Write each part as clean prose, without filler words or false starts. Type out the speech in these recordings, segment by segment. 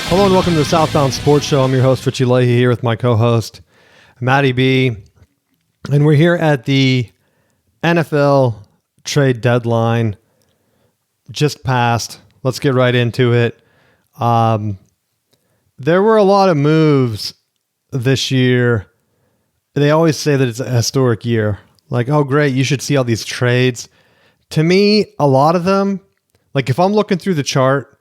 Hello and welcome to the Southbound Sports Show. I'm your host, Richie Leahy, here with my co-host, Matty B. And we're here at the NFL trade deadline. Just passed. Let's get right into it. There were a lot of moves this year. They always say that it's a historic year. Like, oh, great, you should see all these trades. To me, a lot of them, like if I'm looking through the chart,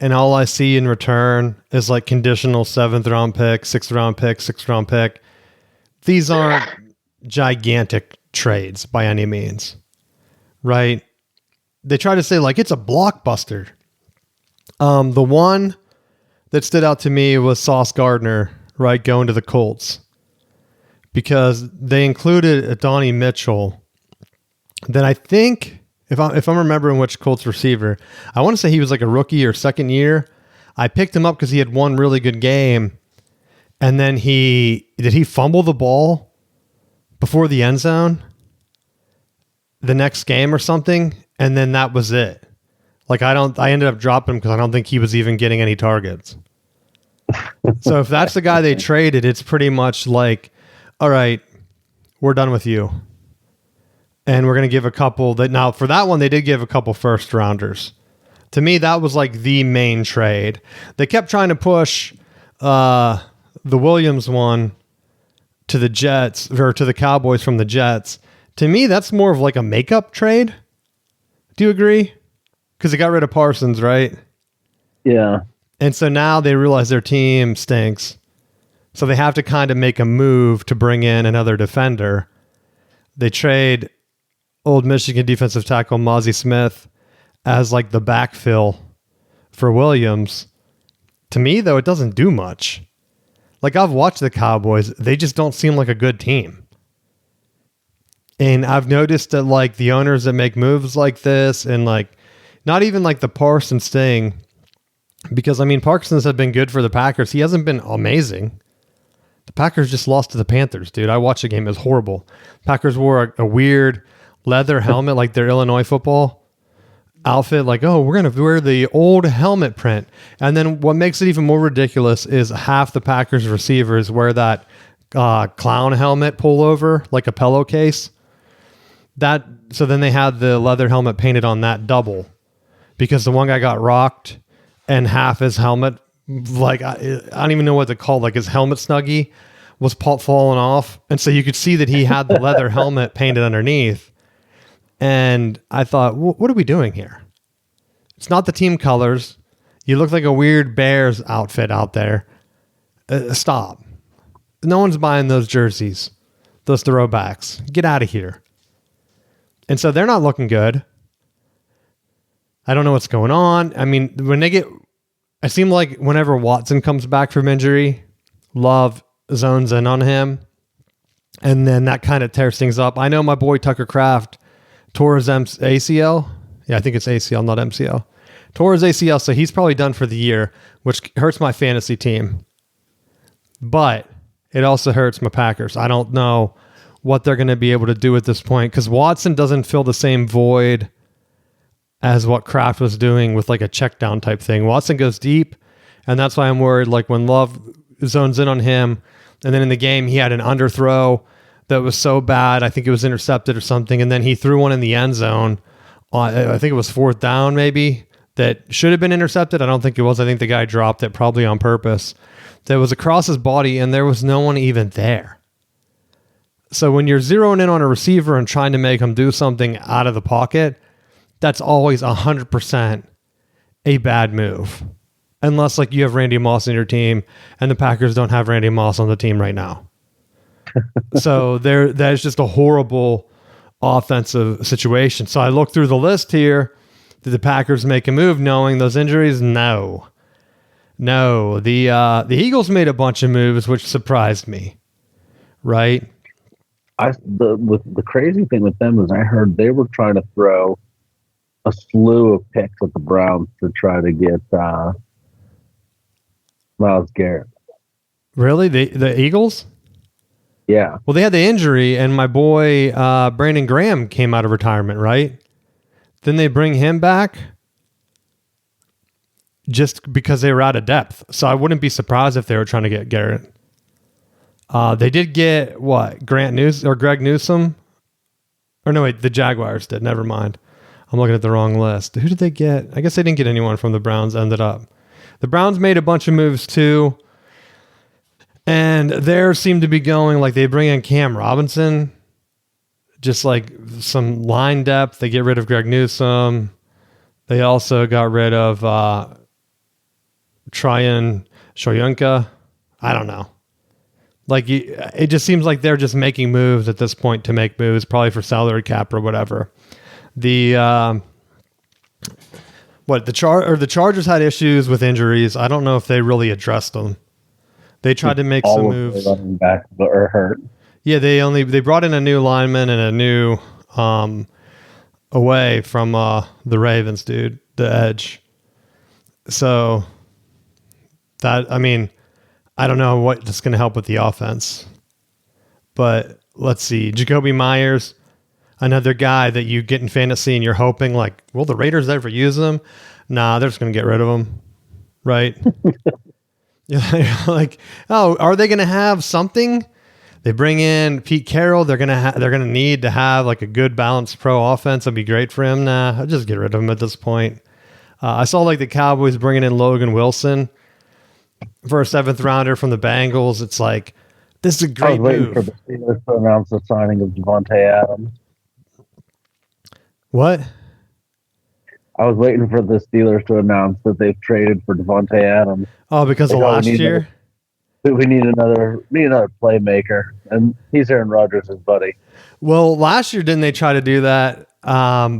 and all I see in return is like conditional 7th round pick, 6th round pick, 6th round pick. These aren't gigantic trades by any means, right? They try to say like it's a blockbuster. The one that stood out to me was Sauce Gardner, right, going to the Colts, because they included Donnie Mitchell. Then I think, if I'm remembering which Colts receiver, I want to say he was like a rookie or second year. I picked him up because he had one really good game. And then did he fumble the ball before the end zone the next game or something? And then that was it. Like I ended up dropping him because I don't think he was even getting any targets. So if that's the guy they traded, it's pretty much like, all right, we're done with you. And we're going to give a couple that now for that one, they did give a couple first rounders. To me, that was like the main trade. They kept trying to push the Williams one to the Jets or to the Cowboys from the Jets. To me, that's more of like a makeup trade. Do you agree? Because they got rid of Parsons, right? Yeah. And so now they realize their team stinks. So they have to kind of make a move to bring in another defender. They trade Old Michigan defensive tackle Mozzie Smith as like the backfill for Williams. To me, though, it doesn't do much. Like I've watched the Cowboys. They just don't seem like a good team. And I've noticed that like the owners that make moves like this and like not even like the Parsons thing, because I mean, Parsons had been good for the Packers. He hasn't been amazing. The Packers just lost to the Panthers, dude. I watched the game. It was horrible. Packers wore a weird leather helmet like their Illinois football outfit. Like, oh, we're going to wear the old helmet print. And then what makes it even more ridiculous is half the Packers receivers wear that clown helmet pullover, like a pillowcase. So then they had the leather helmet painted on that double because the one guy got rocked and half his helmet, like I don't even know what to call, like his helmet snuggie was falling off. And so you could see that he had the leather helmet painted underneath. And I thought, what are we doing here? It's not the team colors. You look like a weird Bears outfit out there. Stop. No one's buying those jerseys, those throwbacks. Get out of here. And so they're not looking good. I don't know what's going on. I mean, it seemed like whenever Watson comes back from injury, Love zones in on him. And then that kind of tears things up. I know my boy Tucker Kraft tore his ACL. Yeah, I think it's ACL, not MCL. Tore his ACL, so he's probably done for the year, which hurts my fantasy team. But it also hurts my Packers. I don't know what they're going to be able to do at this point because Watson doesn't fill the same void as what Kraft was doing with like a check down type thing. Watson goes deep, and that's why I'm worried. Like when Love zones in on him, and then in the game he had an underthrow that was so bad, I think it was intercepted or something, and then he threw one in the end zone. I think it was 4th down maybe, that should have been intercepted. I don't think it was. I think the guy dropped it probably on purpose. That was across his body, and there was no one even there. So when you're zeroing in on a receiver and trying to make him do something out of the pocket, that's always 100% a bad move. Unless like you have Randy Moss on your team, and the Packers don't have Randy Moss on the team right now. So that's just a horrible offensive situation. So I look through the list here. Did the Packers make a move knowing those injuries? No. The Eagles made a bunch of moves, which surprised me. Right? The crazy thing with them is I heard they were trying to throw a slew of picks at the Browns to try to get Myles Garrett. Really? The Eagles? Yeah. Well, they had the injury, and my boy Brandon Graham came out of retirement, right? Then they bring him back. just because they were out of depth. So I wouldn't be surprised if they were trying to get Garrett. They did get Greg Newsome. Or no, wait, the Jaguars did. Never mind. I'm looking at the wrong list. Who did they get? I guess they didn't get anyone from the Browns, ended up. The Browns made a bunch of moves too. And there seemed to be going like they bring in Cam Robinson, just like some line depth. They get rid of Greg Newsome. They also got rid of Tryon Shoyinka. I don't know. Like it just seems like they're just making moves at this point to make moves, probably for salary cap or whatever. The Chargers had issues with injuries. I don't know if they really addressed them. They tried to make some moves. Running back are hurt. Yeah, they brought in a new lineman and a new away from the Ravens, dude, the edge. So that, I mean, I don't know what that's going to help with the offense. But let's see. Jacoby Myers, another guy that you get in fantasy and you're hoping like, will the Raiders ever use him? Nah, they're just going to get rid of him. Right? You're like, oh, are they going to have something? They bring in Pete Carroll. They're gonna need to have like a good balanced pro offense. It'd be great for him. Nah, I'll just get rid of him at this point. I saw like the Cowboys bringing in Logan Wilson for a 7th rounder from the Bengals. It's like, this is a great move. I was waiting for the Steelers to announce the signing of Devontae Adams. What? I was waiting for the Steelers to announce that they've traded for Devontae Adams. Oh, because of last year? We need another playmaker, and he's Aaron Rodgers' buddy. Well, last year, didn't they try to do that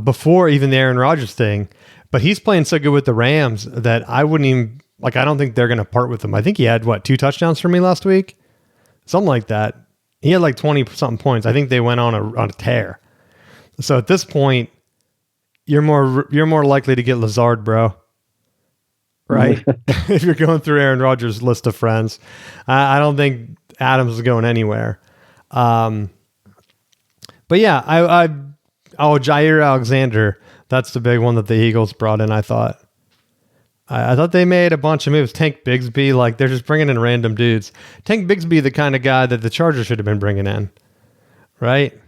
before even the Aaron Rodgers thing? But he's playing so good with the Rams that I wouldn't even, like, I don't think they're going to part with him. I think he had, 2 touchdowns for me last week? Something like that. He had like 20-something points. I think they went on a tear. So at this point, you're more likely to get Lazard, bro. Right? If you're going through Aaron Rodgers' list of friends. I don't think Adams is going anywhere. But yeah, Jair Alexander, that's the big one that the Eagles brought in, I thought. I thought they made a bunch of moves. Tank Bigsby, like they're just bringing in random dudes. Tank Bigsby, the kind of guy that the Chargers should have been bringing in. Right?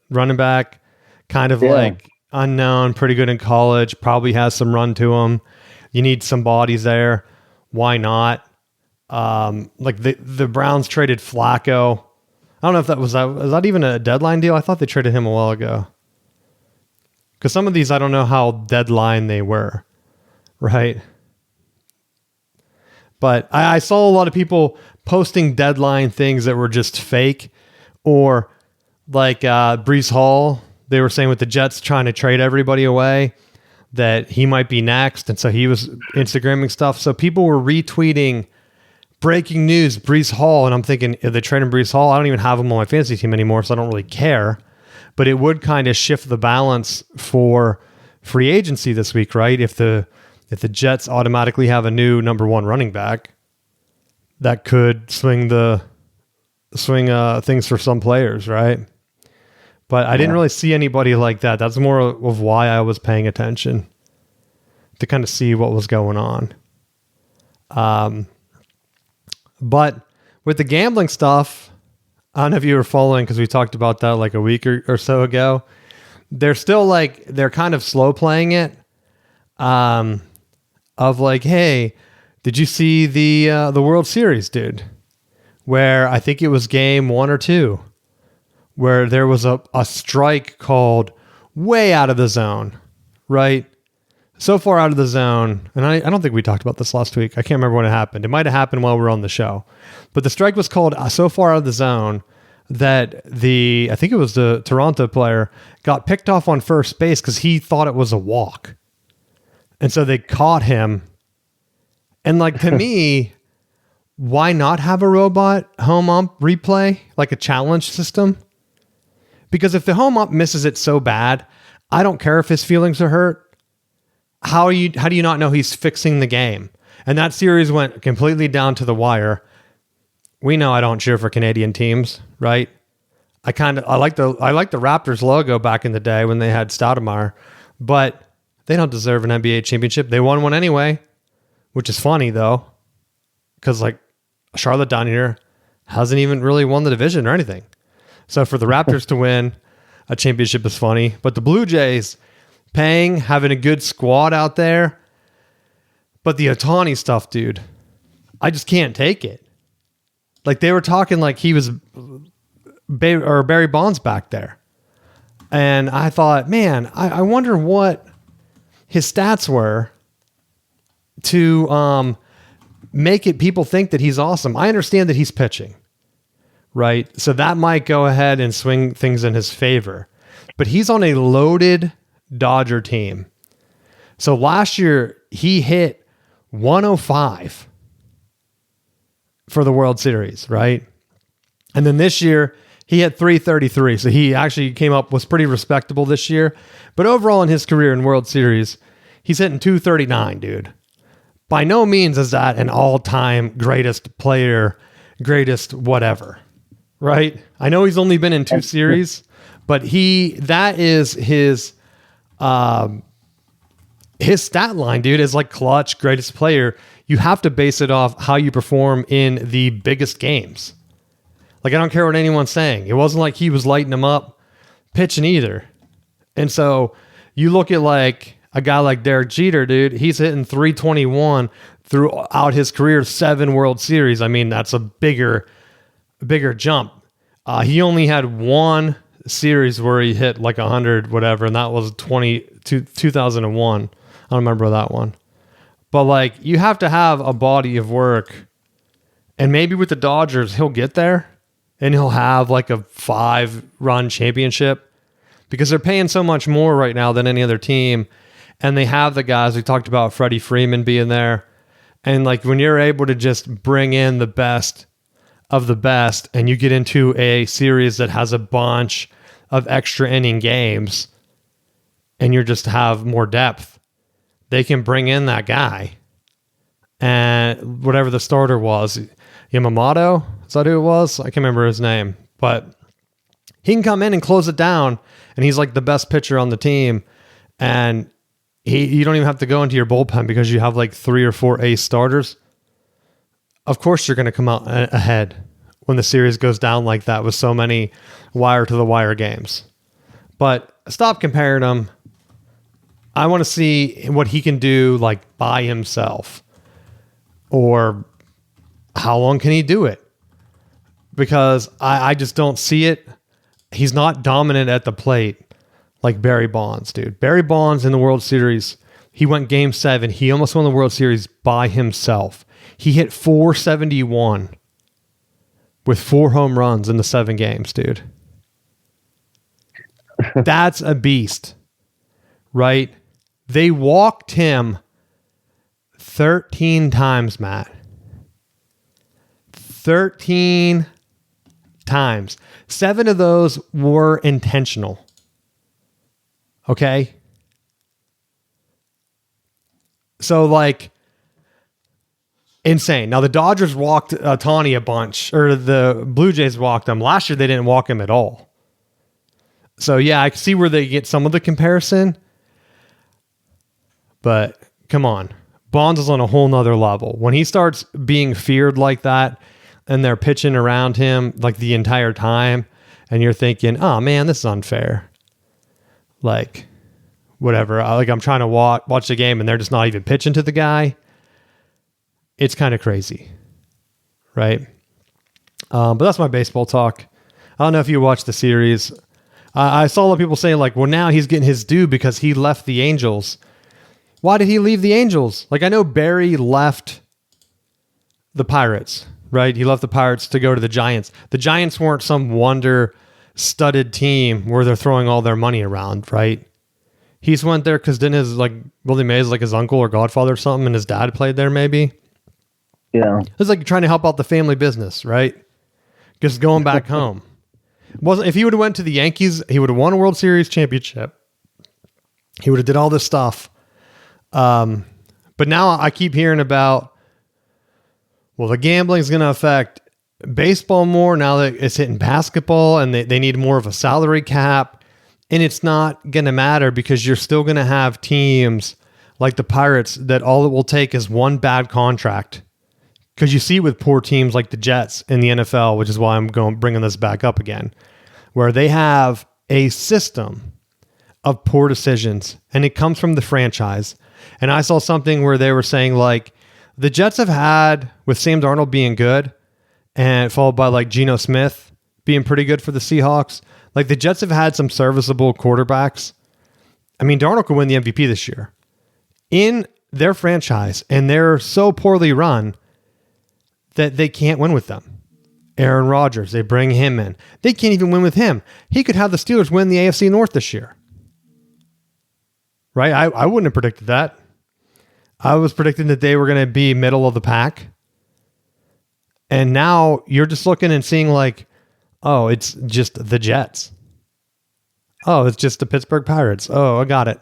Running back, kind of like unknown, pretty good in college, probably has some run to him. You need some bodies there. Why not? Like the Browns traded Flacco. I don't know if was that even a deadline deal? I thought they traded him a while ago. Because some of these, I don't know how deadline they were. Right? But I saw a lot of people posting deadline things that were just fake. Or like Breece Hall, they were saying with the Jets trying to trade everybody away, that he might be next. And so he was Instagramming stuff. So people were retweeting breaking news, Breece Hall. And I'm thinking, if they trade him Breece Hall, I don't even have him on my fantasy team anymore, so I don't really care. But it would kind of shift the balance for free agency this week, right? If the Jets automatically have a new number 1 running back, that could swing things for some players, right? But I didn't really see anybody like that. That's more of why I was paying attention, to kind of see what was going on. But with the gambling stuff, I don't know if you were following, because we talked about that like a week or so ago. They're still like, they're kind of slow playing it. Of like, hey, did you see the World Series, dude? Where I think it was game 1 or 2. Where there was a strike called way out of the zone, right? So far out of the zone, and I don't think we talked about this last week. I can't remember when it happened. It might have happened while we were on the show. But the strike was called so far out of the zone that I think it was the Toronto player, got picked off on first base because he thought it was a walk. And so they caught him. And like, to me, why not have a robot home ump replay, like a challenge system? Because if the home ump misses it so bad, I don't care if his feelings are hurt. How do you not know he's fixing the game? And that series went completely down to the wire. We know I don't cheer for Canadian teams, right? I like the Raptors logo back in the day when they had Stoudemire, but They don't deserve an NBA championship. They won one anyway, which is funny though, because like Charlotte down here hasn't even really won the division or anything. So for the Raptors to win a championship is funny. But the Blue Jays paying, having a good squad out there. But the Ohtani stuff, dude, I just can't take it. Like they were talking like he was Barry Bonds back there. And I thought, man, I wonder what his stats were to make it people think that he's awesome. I understand that he's pitching, right? So that might go ahead and swing things in his favor. But he's on a loaded Dodger team. So last year, he hit 105 for the World Series, right? And then this year, he had 333. So he actually was pretty respectable this year. But overall in his career in World Series, he's hitting 239, dude. By no means is that an all-time greatest player, greatest whatever, right? I know he's only been in 2 series, but that is his stat line, dude, is like clutch, greatest player. You have to base it off how you perform in the biggest games. Like, I don't care what anyone's saying. It wasn't like he was lighting them up pitching either. And so you look at like a guy like Derek Jeter, dude, he's hitting 321 throughout his career, 7 World Series. I mean, that's a bigger jump. He only had 1 series where he hit like 100, whatever, and that was 2001. I don't remember that one. But like, you have to have a body of work, and maybe with the Dodgers, he'll get there and he'll have like a 5-run championship because they're paying so much more right now than any other team. And they have the guys, we talked about Freddie Freeman being there. And like when you're able to just bring in the best of the best and you get into a series that has a bunch of extra inning games and you just have more depth, they can bring in that guy. And whatever the starter was, Yamamoto, is that who it was? I can't remember his name. But he can come in and close it down, and he's like the best pitcher on the team. And you don't even have to go into your bullpen because you have like 3 or 4 ace starters. Of course you're going to come out ahead when the series goes down like that with so many wire-to-the-wire games. But stop comparing them. I want to see what he can do like by himself. Or how long can he do it? Because I just don't see it. He's not dominant at the plate like Barry Bonds, dude. Barry Bonds in the World Series, he went Game 7. He almost won the World Series by himself. He hit 471 with 4 home runs in the 7 games, dude. That's a beast, right? They walked him 13 times, Matt. 13 times. 7 of those were intentional. Okay? So, like, insane. Now, the Dodgers walked Ohtani a bunch, or the Blue Jays walked him. Last year, they didn't walk him at all. So, yeah, I can see where they get some of the comparison. But, come on. Bonds is on a whole nother level. When he starts being feared like that, and they're pitching around him like the entire time, and you're thinking, oh man, this is unfair. Like, whatever. I'm trying to watch the game and they're just not even pitching to the guy. It's kind of crazy. Right? But that's my baseball talk. I don't know if you watched the series. I saw a lot of people saying like, well, now he's getting his due because he left the Angels. Why did he leave the Angels? Like, I know Barry left the Pirates, right? He left the Pirates to go to the Giants. The Giants weren't some wonder-studded team where they're throwing all their money around, right? He just went there because didn't his, like, Willie Mays, like his uncle or godfather or something, and his dad played there maybe? Yeah. It's like trying to help out the family business, right? Just going back home. If he would have went to the Yankees, he would have won a World Series championship. He would have did all this stuff. But now I keep hearing about, well, the gambling is going to affect baseball more now that it's hitting basketball and they need more of a salary cap. And it's not going to matter because you're still going to have teams like the Pirates that all it will take is one bad contract. Because you see with poor teams like the Jets in the NFL, which is why I'm bringing this back up again, where they have a system of poor decisions, and it comes from the franchise. And I saw something where they were saying like the Jets have had, with Sam Darnold being good, and followed by like Geno Smith being pretty good for the Seahawks. Like the Jets have had some serviceable quarterbacks. I mean, Darnold could win the MVP this year in their franchise, and they're so poorly run that they can't win with them. Aaron Rodgers, they bring him in. They can't even win with him. He could have the Steelers win the AFC North this year. Right? I wouldn't have predicted that. I was predicting that they were going to be middle of the pack. And now you're just looking and seeing like, oh, it's just the Jets. Oh, it's just the Pittsburgh Pirates. Oh, I got it.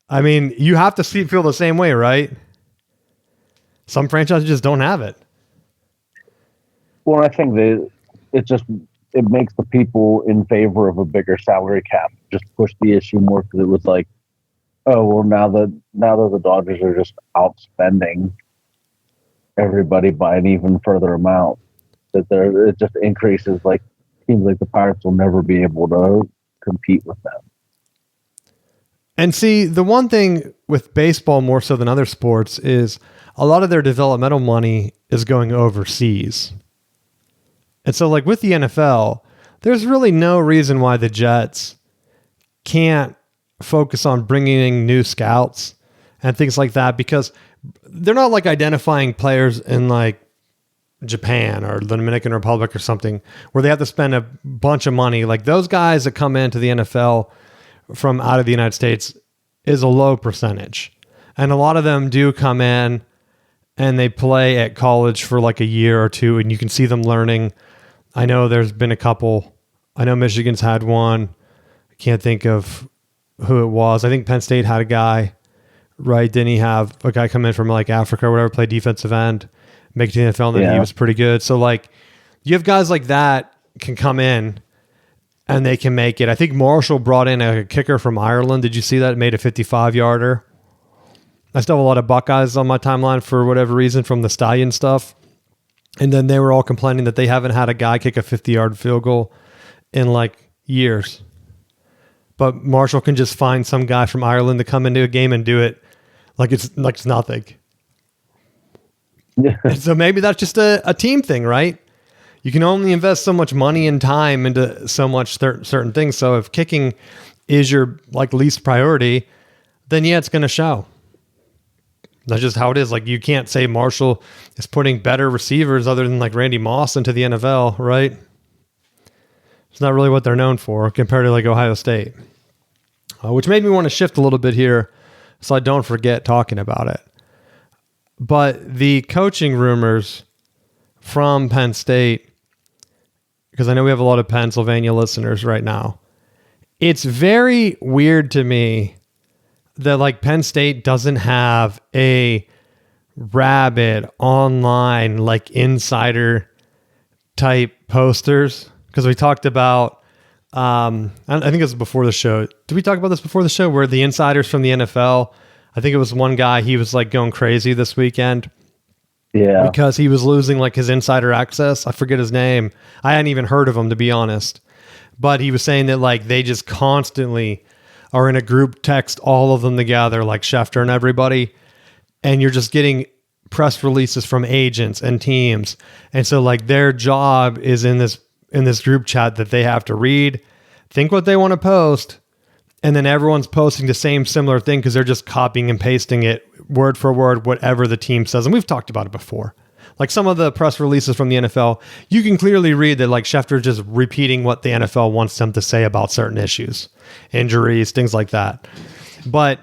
I mean, you have to feel the same way, right? Some franchises just don't have it. Well, I think it makes the people in favor of a bigger salary cap just push the issue more, because it was like, oh, well, now that the Dodgers are just outspending everybody by an even further amount, that it just increases. Like teams like the Pirates will never be able to compete with them. And see, the one thing with baseball more so than other sports is a lot of their developmental money is going overseas. And so like with the NFL, there's really no reason why the Jets can't focus on bringing in new scouts and things like that, because they're not like identifying players in like Japan or the Dominican Republic or something where they have to spend a bunch of money. Like those guys that come into the NFL from out of the United States is a low percentage. And a lot of them do come in and they play at college for like a year or two, and you can see them learning. I know there's been a couple. I know Michigan's had one. I can't think of who it was. I think Penn State had a guy, right? Didn't he have a guy come in from like Africa or whatever, play defensive end, make it to the NFL, and then he was pretty good. So like you have guys like that can come in and they can make it. I think Marshall brought in a kicker from Ireland. Did you see that? It made a 55-yarder. I still have a lot of Buckeyes on my timeline for whatever reason from the Stallion stuff. And then they were all complaining that they haven't had a guy kick a 50-yard field goal in like years. But Marshall can just find some guy from Ireland to come into a game and do it like it's nothing. And so maybe that's just a team thing, right? You can only invest so much money and time into so much certain things. So if kicking is your like least priority, then yeah, it's going to show. That's just how it is. Like you can't say Marshall is putting better receivers other than like Randy Moss into the NFL, right? It's not really what they're known for compared to like Ohio State, which made me want to shift a little bit here so I don't forget talking about it. But the coaching rumors from Penn State, because I know we have a lot of Pennsylvania listeners right now, it's very weird to me that like Penn State doesn't have a rabid online like insider type posters, because we talked about I think it was before the show. Did we talk about this before the show where the insiders from the NFL, I think it was one guy, he was like going crazy this weekend. Yeah. Because he was losing like his insider access. I forget his name. I hadn't even heard of him, to be honest. But he was saying that like they just constantly are in a group text, all of them together, like Schefter and everybody. And you're just getting press releases from agents and teams. And so like their job is in this group chat that they have to read, think what they want to post, and then everyone's posting the same similar thing because they're just copying and pasting it word for word, whatever the team says. And we've talked about it before. Like some of the press releases from the NFL, you can clearly read that like Schefter is just repeating what the NFL wants them to say about certain issues, injuries, things like that. But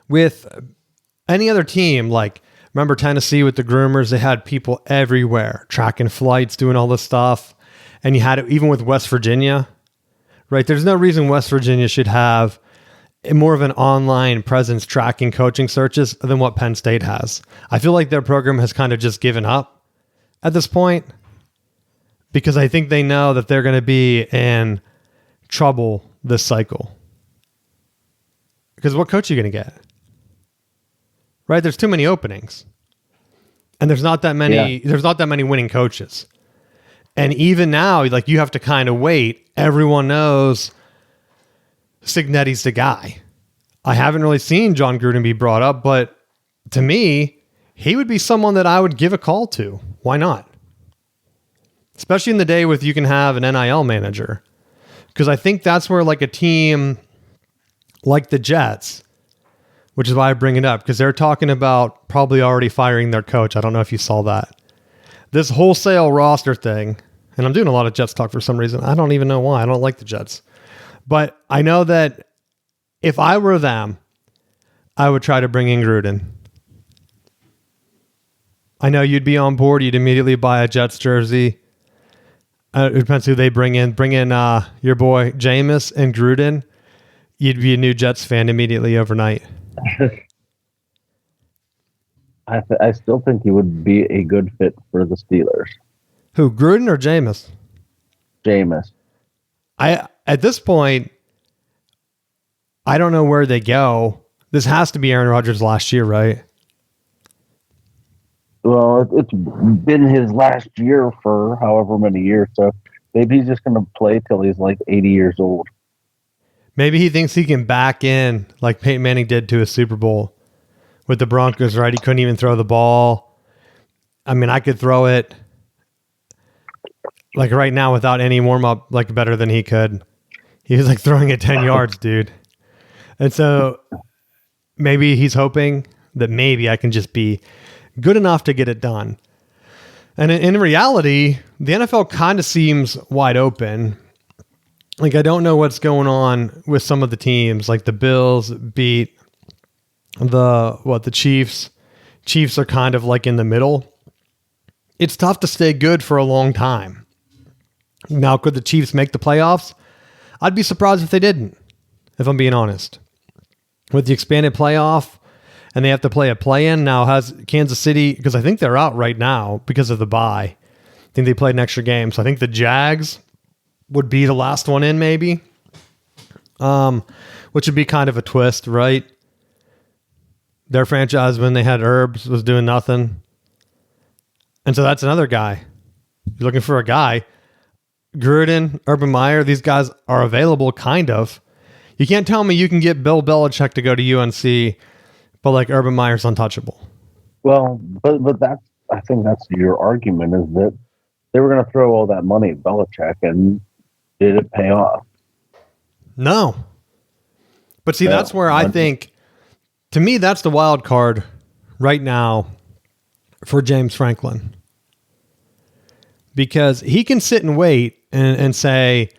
with any other team, like remember Tennessee with the groomers, they had people everywhere tracking flights, doing all this stuff. And you had it even with West Virginia, right? There's no reason West Virginia should have more of an online presence tracking coaching searches than what Penn State has. I feel like their program has kind of just given up at this point because I think they know that they're going to be in trouble this cycle. Because what coach are you going to get? Right? There's too many openings. And there's not that many winning coaches. And even now, like, you have to kind of wait. Everyone knows Cignetti's the guy. I haven't really seen John Gruden be brought up, but to me, he would be someone that I would give a call to. Why not? Especially in the day with you can have an NIL manager. Because I think that's where, like, a team like the Jets, which is why I bring it up, because they're talking about probably already firing their coach. I don't know if you saw that. This wholesale roster thing, and I'm doing a lot of Jets talk for some reason. I don't even know why. I don't like the Jets. But I know that if I were them, I would try to bring in Gruden. I know you'd be on board. You'd immediately buy a Jets jersey. It depends who they bring in. Bring in your boy Jameis and Gruden. You'd be a new Jets fan immediately overnight. I still think he would be a good fit for the Steelers. Who, Gruden or Jameis? Jameis. At this point, I don't know where they go. This has to be Aaron Rodgers' last year, right? Well, it's been his last year for however many years, so maybe he's just going to play till he's like 80 years old. Maybe he thinks he can back in like Peyton Manning did to a Super Bowl with the Broncos, right? He couldn't even throw the ball. I mean, I could throw it like right now without any warm-up, like better than he could. He was like throwing it 10 yards, dude. And so maybe he's hoping that maybe I can just be good enough to get it done. And in reality, the NFL kind of seems wide open. Like, I don't know what's going on with some of the teams. Like the Bills beat the Chiefs. Chiefs are kind of like in the middle. It's tough to stay good for a long time. Now, could the Chiefs make the playoffs? I'd be surprised if they didn't, if I'm being honest. With the expanded playoff, and they have to play a play-in. Now, has Kansas City, because I think they're out right now because of the bye. I think they played an extra game. So I think the Jags would be the last one in, maybe. Which would be kind of a twist, right? Their franchise, when they had Herbs, was doing nothing. And so that's another guy. You're looking for a guy. Gruden, Urban Meyer, these guys are available, kind of. You can't tell me you can get Bill Belichick to go to UNC, but like Urban Meyer's untouchable. Well, but that's, I think that's your argument, is that they were going to throw all that money at Belichick, and did it pay off? No. But see, that's where I think, to me, that's the wild card right now for James Franklin. Because he can sit and wait and say,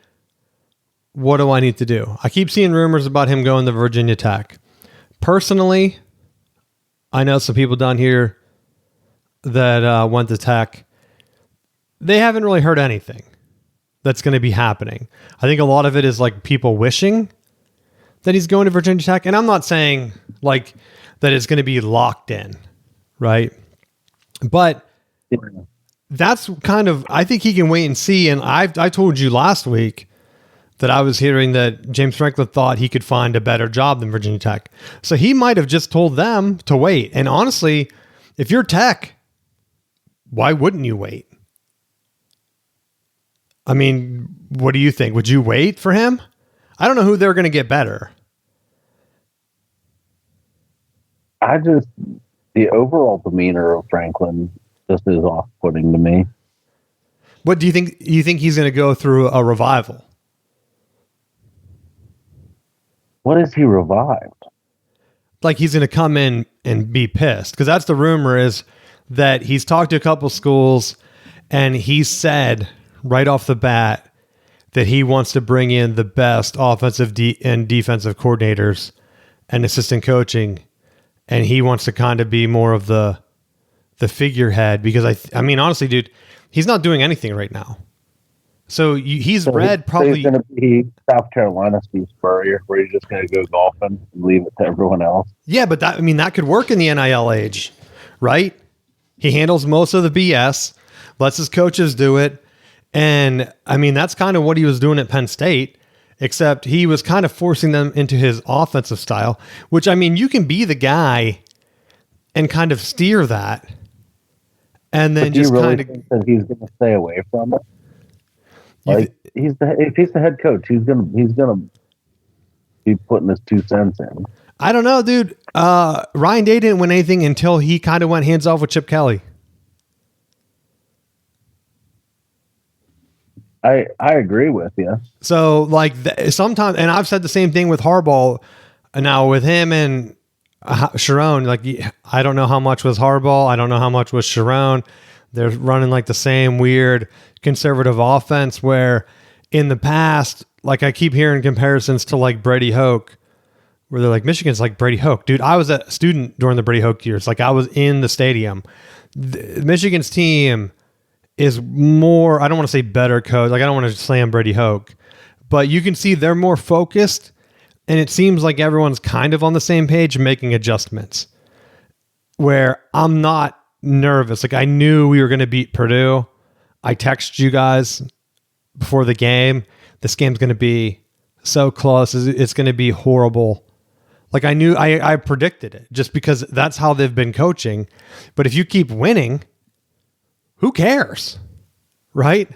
what do I need to do? I keep seeing rumors about him going to Virginia Tech. Personally, I know some people down here that went to Tech. They haven't really heard anything that's going to be happening. I think a lot of it is like people wishing that he's going to Virginia Tech. And I'm not saying like that it's going to be locked in, right? But that's kind of, I think he can wait and see. And I told you last week that I was hearing that James Franklin thought he could find a better job than Virginia Tech. So he might have just told them to wait. And honestly, if you're Tech, why wouldn't you wait? I mean, what do you think? Would you wait for him? I don't know who they're going to get better. The overall demeanor of Franklin just is off-putting to me. What do you think? You think he's going to go through a revival? What is he revived? Like he's going to come in and be pissed? Because that's the rumor, is that he's talked to a couple schools and he said right off the bat that he wants to bring in the best offensive and defensive coordinators and assistant coaching. And he wants to kind of be more of the figurehead, because I mean, honestly, dude, he's not doing anything right now. So he's read probably. He's going to be South Carolina Steve Spurrier, where he's just going to go golfing and leave it to everyone else. Yeah, but that could work in the NIL age, right? He handles most of the BS, lets his coaches do it, And I mean, that's kind of what he was doing at Penn State, except he was kind of forcing them into his offensive style, which, I mean, you can be the guy and kind of steer that. And then just really kind of think that he's going to stay away from it. Like if he's the head coach, he's gonna be putting his 2 cents in. I don't know, dude. Ryan Day didn't win anything until he kind of went hands off with Chip Kelly. I agree with you. So like sometimes, and I've said the same thing with Harbaugh. Now with him and Sharon, like I don't know how much was Harbaugh. I don't know how much was Sharon. They're running like the same weird conservative offense where in the past, like I keep hearing comparisons to like Brady Hoke, where they're like, Michigan's like Brady Hoke. Dude, I was a student during the Brady Hoke years. Like I was in the stadium. Michigan's team is more, I don't want to say better coach. Like I don't want to slam Brady Hoke, but you can see they're more focused and it seems like everyone's kind of on the same page making adjustments where I'm not nervous. Like I knew we were going to beat Purdue. I texted you guys before the game. This game's going to be so close. It's going to be horrible. Like I knew, I predicted it just because that's how they've been coaching. But if you keep winning, who cares? Right?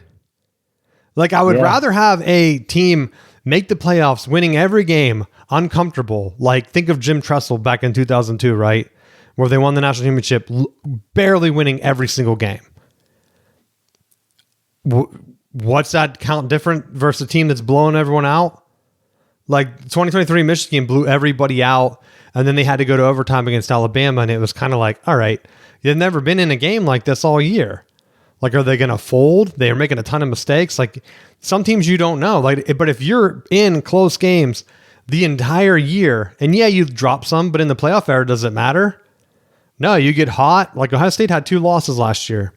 Like I would rather have a team make the playoffs, winning every game, uncomfortable. Like think of Jim Tressel back in 2002, right? Where they won the national championship, barely winning every single game. What's that count different versus a team that's blowing everyone out? Like 2023 Michigan blew everybody out, and then they had to go to overtime against Alabama, and it was kind of like, all right, you've never been in a game like this all year. Like, are they going to fold? They are making a ton of mistakes. Like, some teams you don't know. Like, but if you're in close games the entire year, and yeah, you drop some, but in the playoff era, does it matter? No, you get hot. Like Ohio State had 2 losses last year.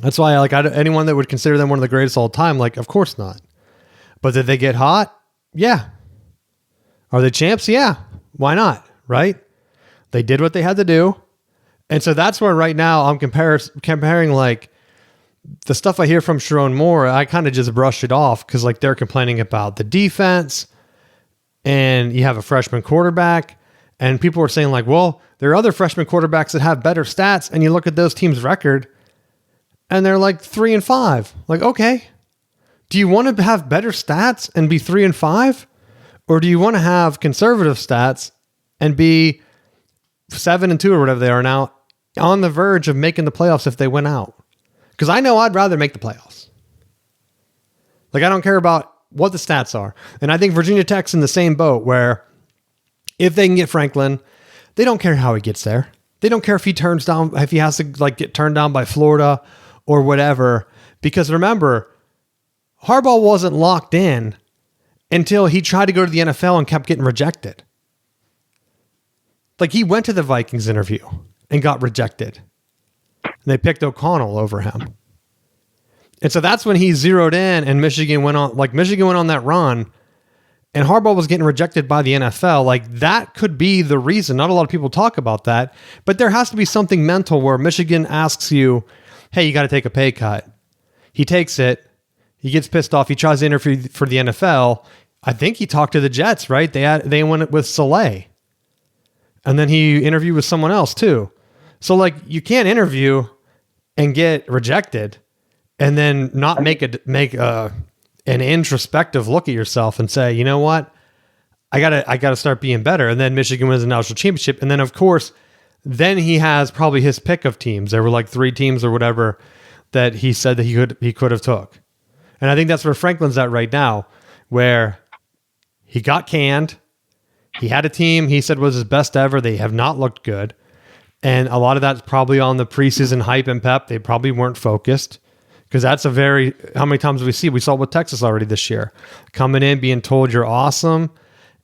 That's why, like, anyone that would consider them one of the greatest all time, like, of course not. But did they get hot? Yeah. Are they champs? Yeah. Why not? Right? They did what they had to do. And so that's where right now I'm comparing like the stuff I hear from Sharon Moore, I kind of just brush it off because like they're complaining about the defense and you have a freshman quarterback and people are saying like, well, there are other freshman quarterbacks that have better stats. And you look at those teams' record and they're like 3-5. Like, okay, do you want to have better stats and be 3-5? Or do you want to have conservative stats and be 7-2 or whatever they are now on the verge of making the playoffs if they win out? Because I know I'd rather make the playoffs. Like, I don't care about what the stats are. And I think Virginia Tech's in the same boat where if they can get Franklin, they don't care how he gets there. They don't care if he has to like get turned down by Florida or whatever. Because remember, Harbaugh wasn't locked in until he tried to go to the NFL and kept getting rejected. Like he went to the Vikings interview and got rejected. And they picked O'Connell over him. And so that's when he zeroed in and Michigan went on that run and Harbaugh was getting rejected by the NFL. Like that could be the reason. Not a lot of people talk about that, but there has to be something mental where Michigan asks you, hey, you got to take a pay cut. He takes it. He gets pissed off. He tries to interview for the NFL. I think he talked to the Jets, right? They went with Soleil. And then he interviewed with someone else too. So like you can't interview and get rejected and then not make an introspective look at yourself and say, you know what? I gotta start being better. And then Michigan wins the national championship. And then of course, then he has probably his pick of teams. There were like 3 teams or whatever that he said that he could have took. And I think that's where Franklin's at right now, where he got canned. He had a team he said was his best ever. They have not looked good. And a lot of that's probably on the preseason hype and pep. They probably weren't focused because that's how many times we saw it with Texas already this year. Coming in, being told you're awesome,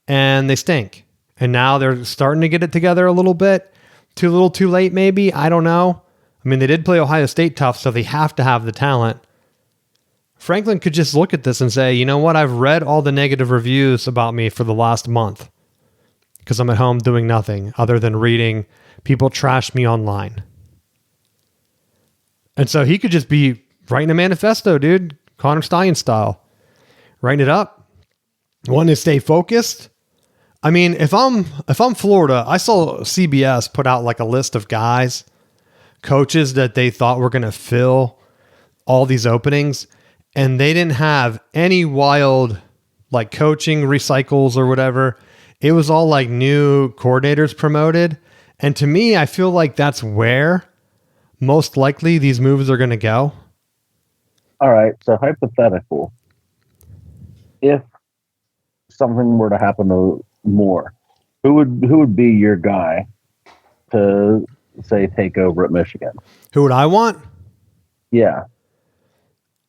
and they stink. And now they're starting to get it together a little bit. Too little, too late, maybe. I don't know. I mean, they did play Ohio State tough, so they have to have the talent. Franklin could just look at this and say, you know what? I've read all the negative reviews about me for the last month because I'm at home doing nothing other than reading people trash me online. And so he could just be writing a manifesto, dude. Connor Stein style. Writing it up. Wanting to stay focused. I mean, if I'm Florida, I saw CBS put out like a list of guys, coaches that they thought were going to fill all these openings, and they didn't have any wild like coaching recycles or whatever. It was all like new coordinators promoted. And to me, I feel like that's where most likely these moves are going to go. All right. So hypothetical, if something were to happen to Moore, who would be your guy to say take over at Michigan? Who would I want? Yeah.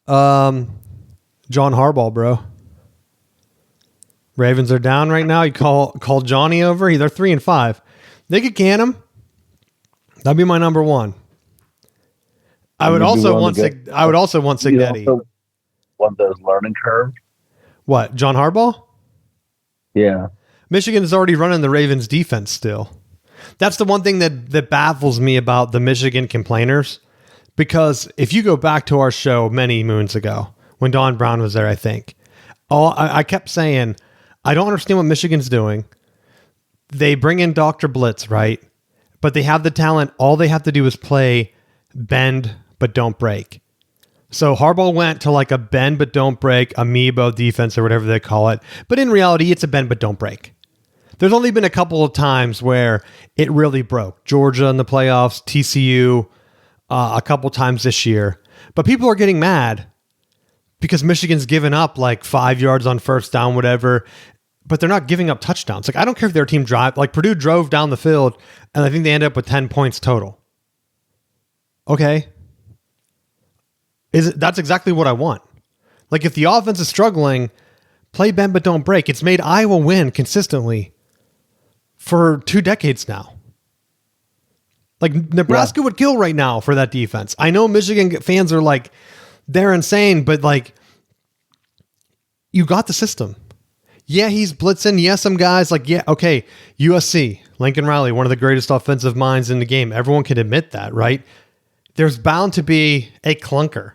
John Harbaugh, bro. Ravens are down right now. You call Johnny over. They're 3-5. They could can him. That'd be my number one. I would also want Cignetti. Also want those learning curves. What? John Harbaugh? Yeah. Michigan is already running the Ravens defense still. That's the one thing that baffles me about the Michigan complainers. Because if you go back to our show many moons ago, when Don Brown was there, I think, I kept saying, I don't understand what Michigan's doing. They bring in Dr. Blitz, right? But they have the talent. All they have to do is play bend, but don't break. So Harbaugh went to like a bend, but don't break, amoeba defense or whatever they call it. But in reality, it's a bend, but don't break. There's only been a couple of times where it really broke. Georgia in the playoffs, TCU, a couple times this year. But people are getting mad because Michigan's given up like 5 yards on first down, whatever, but they're not giving up touchdowns. Like, I don't care if their team drive, like Purdue drove down the field and I think they ended up with 10 points total. Okay. That's exactly what I want. Like, if the offense is struggling, play bend but don't break. It's made Iowa win consistently for 2 decades now. Like, Nebraska would kill right now for that defense. I know Michigan fans are like, they're insane, but like, you got the system. Yeah, he's blitzing. Yeah, some guys like, yeah, okay, USC, Lincoln Riley, one of the greatest offensive minds in the game. Everyone can admit that, right? There's bound to be a clunker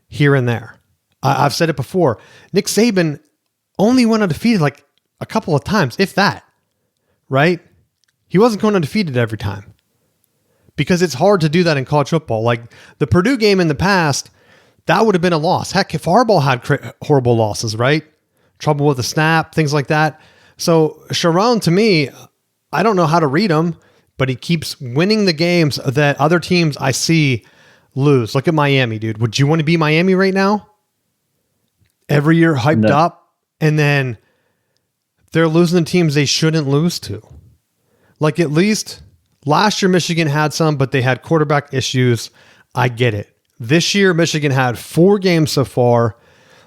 here and there. I've said it before. Nick Saban only went undefeated like a couple of times, if that, right? He wasn't going undefeated every time because it's hard to do that in college football. Like the Purdue game in the past, that would have been a loss. Heck, if Harbaugh had horrible losses, right? Trouble with the snap, things like that. So Sharon, to me, I don't know how to read him, but he keeps winning the games that other teams I see lose. Look at Miami, dude. Would you want to be Miami right now? Every year hyped up, and then they're losing to teams they shouldn't lose to. Like, at least last year Michigan had some, but they had quarterback issues. I get it. This year Michigan had 4 games so far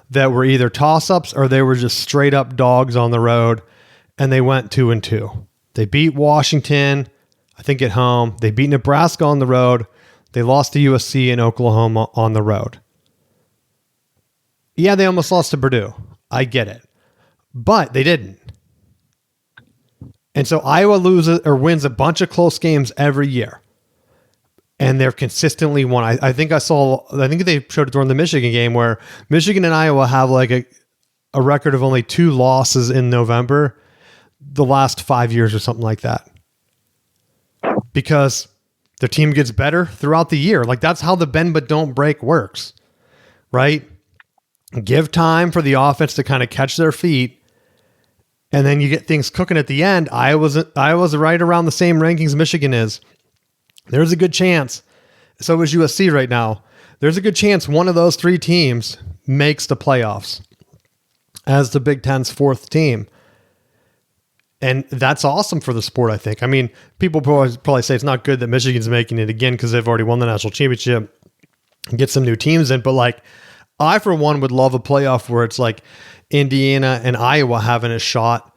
that were either toss-ups or they were just straight up dogs on the road, and they went 2-2. They beat Washington, I think, at home. They beat Nebraska on the road. They lost to USC and Oklahoma on the road. Yeah, they almost lost to Purdue. I get it. But they didn't. And so Iowa loses or wins a bunch of close games every year. And they're consistently won. I think they showed it during the Michigan game where Michigan and Iowa have like a record of only 2 losses in November the last 5 years or something like that. Because their team gets better throughout the year. Like, that's how the bend but don't break works, right? Give time for the offense to kind of catch their feet, and then you get things cooking at the end. Iowa's right around the same rankings Michigan is. There's a good chance. So is USC right now. There's a good chance one of those 3 teams makes the playoffs as the Big Ten's 4th team. And that's awesome for the sport, I think. I mean, people probably say it's not good that Michigan's making it again because they've already won the national championship and get some new teams in. But like, I, for one, would love a playoff where it's like Indiana and Iowa having a shot.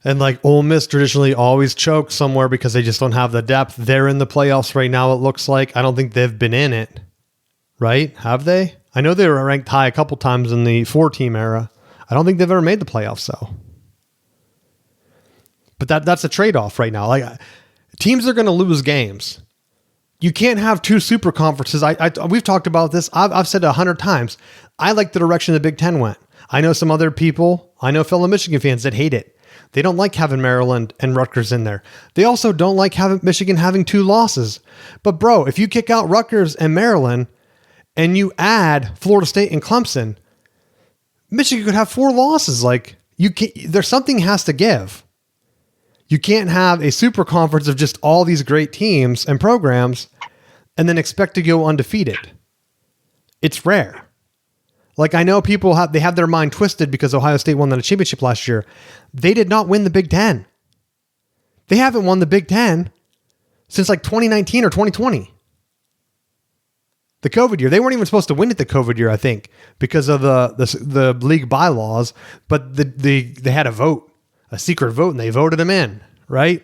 And like Ole Miss traditionally always chokes somewhere because they just don't have the depth. They're in the playoffs right now, it looks like. I don't think they've been in it, right? Have they? I know they were ranked high a couple times in the 4-team era. I don't think they've ever made the playoffs, though. But that's a trade-off right now. Like, teams are going to lose games. You can't have two super conferences. We've talked about this. I've said it 100 times. I like the direction the Big Ten went. I know some other people, I know fellow Michigan fans that hate it. They don't like having Maryland and Rutgers in there. They also don't like having Michigan having 2 losses. But bro, if you kick out Rutgers and Maryland and you add Florida State and Clemson, Michigan could have 4 losses. Like there's something has to give. You can't have a super conference of just all these great teams and programs and then expect to go undefeated. It's rare. Like I know people have their mind twisted because Ohio State won the championship last year. They did not win the Big Ten. They haven't won the Big Ten since like 2019 or 2020. The COVID year. They weren't even supposed to win it the COVID year, I think, because of the league bylaws, but they had a vote, a secret vote, and they voted them in, right?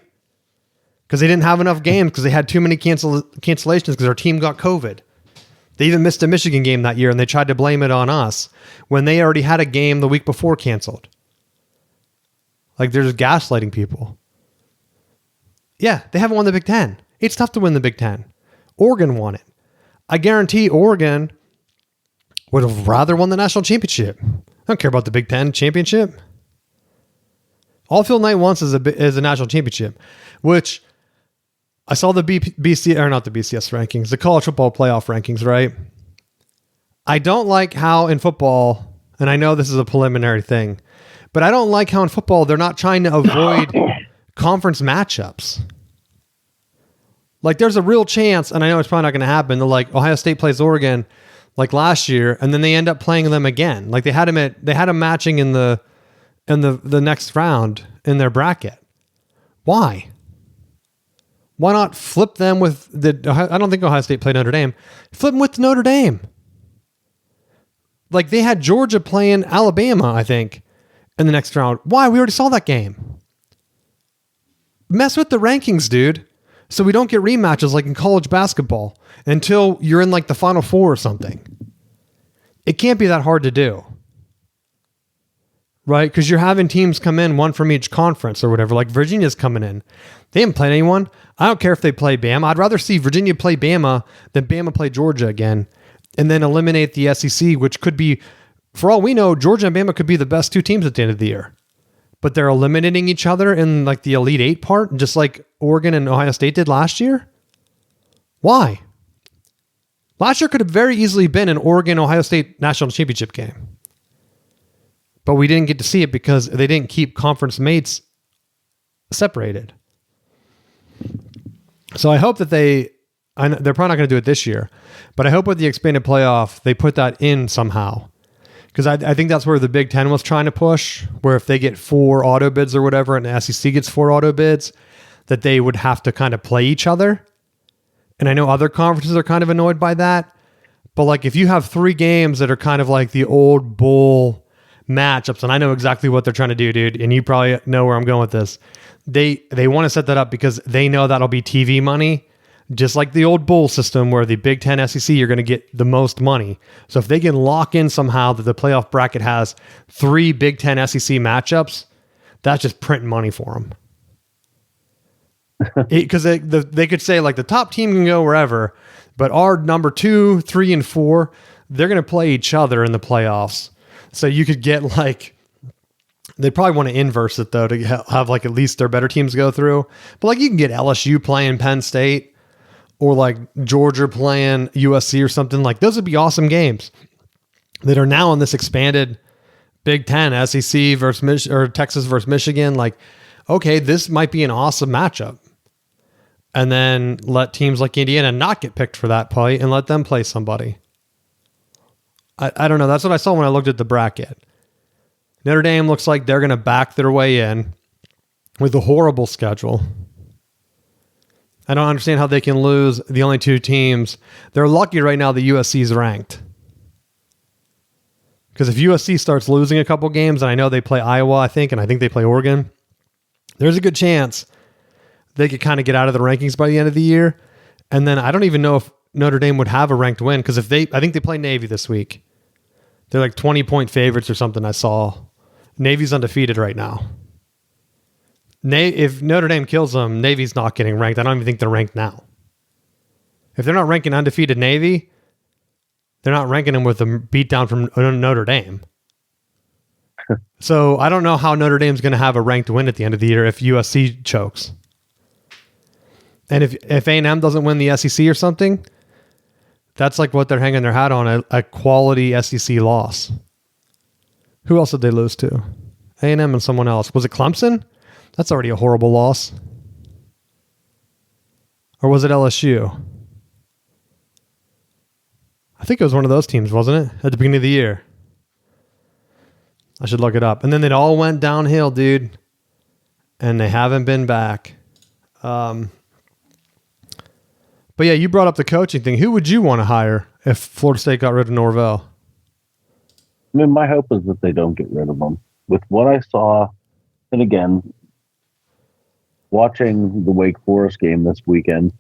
Because they didn't have enough games because they had too many cancellations because their team got COVID. They even missed a Michigan game that year, and they tried to blame it on us when they already had a game the week before canceled. Like, they're just gaslighting people. Yeah, they haven't won the Big Ten. It's tough to win the Big Ten. Oregon won it. I guarantee Oregon would have rather won the national championship. I don't care about the Big Ten championship. All Phil Knight wants is a national championship, which I saw the BCS, or not the BCS rankings, the college football playoff rankings, right? I don't like how in football, and I know this is a preliminary thing, but I don't like how in football they're not trying to avoid conference matchups. Like there's a real chance, and I know it's probably not going to happen, that like Ohio State plays Oregon like last year, and then they end up playing them again. Like they had them matching in the next round in their bracket. Why? Why not flip them with I don't think Ohio State played Notre Dame. Flip them with Notre Dame. Like they had Georgia playing Alabama, I think, in the next round. Why? We already saw that game. Mess with the rankings, dude. So we don't get rematches like in college basketball until you're in like the Final Four or something. It can't be that hard to do. Right? Because you're having teams come in, one from each conference or whatever. Like Virginia's coming in. They haven't played anyone. I don't care if they play Bama. I'd rather see Virginia play Bama than Bama play Georgia again and then eliminate the SEC, which could be, for all we know, Georgia and Bama could be the best 2 teams at the end of the year. But they're eliminating each other in like the Elite 8 part, just like Oregon and Ohio State did last year. Why? Last year could have very easily been an Oregon-Ohio State national championship game. But we didn't get to see it because they didn't keep conference mates separated. So I hope that they're probably not going to do it this year, but I hope with the expanded playoff, they put that in somehow. Because I think that's where the Big Ten was trying to push, where if they get 4 auto bids or whatever, and the SEC gets 4 auto bids, that they would have to kind of play each other. And I know other conferences are kind of annoyed by that. But like if you have 3 games that are kind of like the old bowl matchups, and I know exactly what they're trying to do, dude, and you probably know where I'm going with this. They want to set that up because they know that'll be TV money, just like the old bowl system where the Big Ten SEC, you're going to get the most money. So if they can lock in somehow that the playoff bracket has 3 Big Ten SEC matchups, that's just printing money for them. Because they could say like the top team can go wherever, but our number 2, 3, and 4, they're going to play each other in the playoffs. So you could get like, they probably want to inverse it though, to have like at least their better teams go through. But like you can get LSU playing Penn State or like Georgia playing USC or something. Like those would be awesome games that are now in this expanded Big Ten, SEC versus or Texas versus Michigan. Like, okay, this might be an awesome matchup. And then let teams like Indiana not get picked for that play and let them play somebody. I don't know. That's what I saw when I looked at the bracket. Notre Dame looks like they're going to back their way in with a horrible schedule. I don't understand how they can lose the only 2 teams. They're lucky right now that USC is ranked. Because if USC starts losing a couple games, and I know they play Iowa, I think, and I think they play Oregon, there's a good chance they could kind of get out of the rankings by the end of the year. And then I don't even know if Notre Dame would have a ranked win because I think they play Navy this week. They're like 20-point favorites or something I saw. Navy's undefeated right now. If Notre Dame kills them, Navy's not getting ranked. I don't even think they're ranked now. If they're not ranking undefeated Navy, they're not ranking them with a beatdown from Notre Dame. So I don't know how Notre Dame's going to have a ranked win at the end of the year if USC chokes. And if A&M doesn't win the SEC or something, that's like what they're hanging their hat on, a quality SEC loss. Who else did they lose to? A&M and someone else. Was it Clemson? That's already a horrible loss. Or was it LSU? I think it was one of those teams, wasn't it? At the beginning of the year. I should look it up. And then it all went downhill, dude. And they haven't been back. But yeah, you brought up the coaching thing. Who would you want to hire if Florida State got rid of Norvell? I mean, my hope is that they don't get rid of him. With what I saw, and again, watching the Wake Forest game this weekend,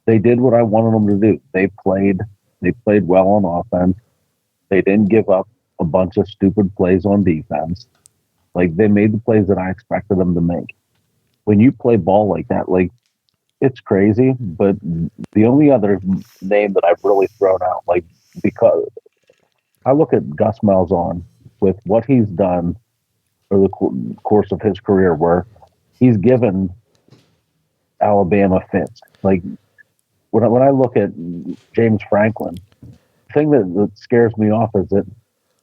they did what I wanted them to do. They played well on offense. They didn't give up a bunch of stupid plays on defense. Like, they made the plays that I expected them to make. When you play ball like that, like, it's crazy, but the only other name that I've really thrown out, like, because I look at Gus Malzahn with what he's done over the course of his career, where he's given Alabama fits. Like, when I look at James Franklin, the thing that scares me off is that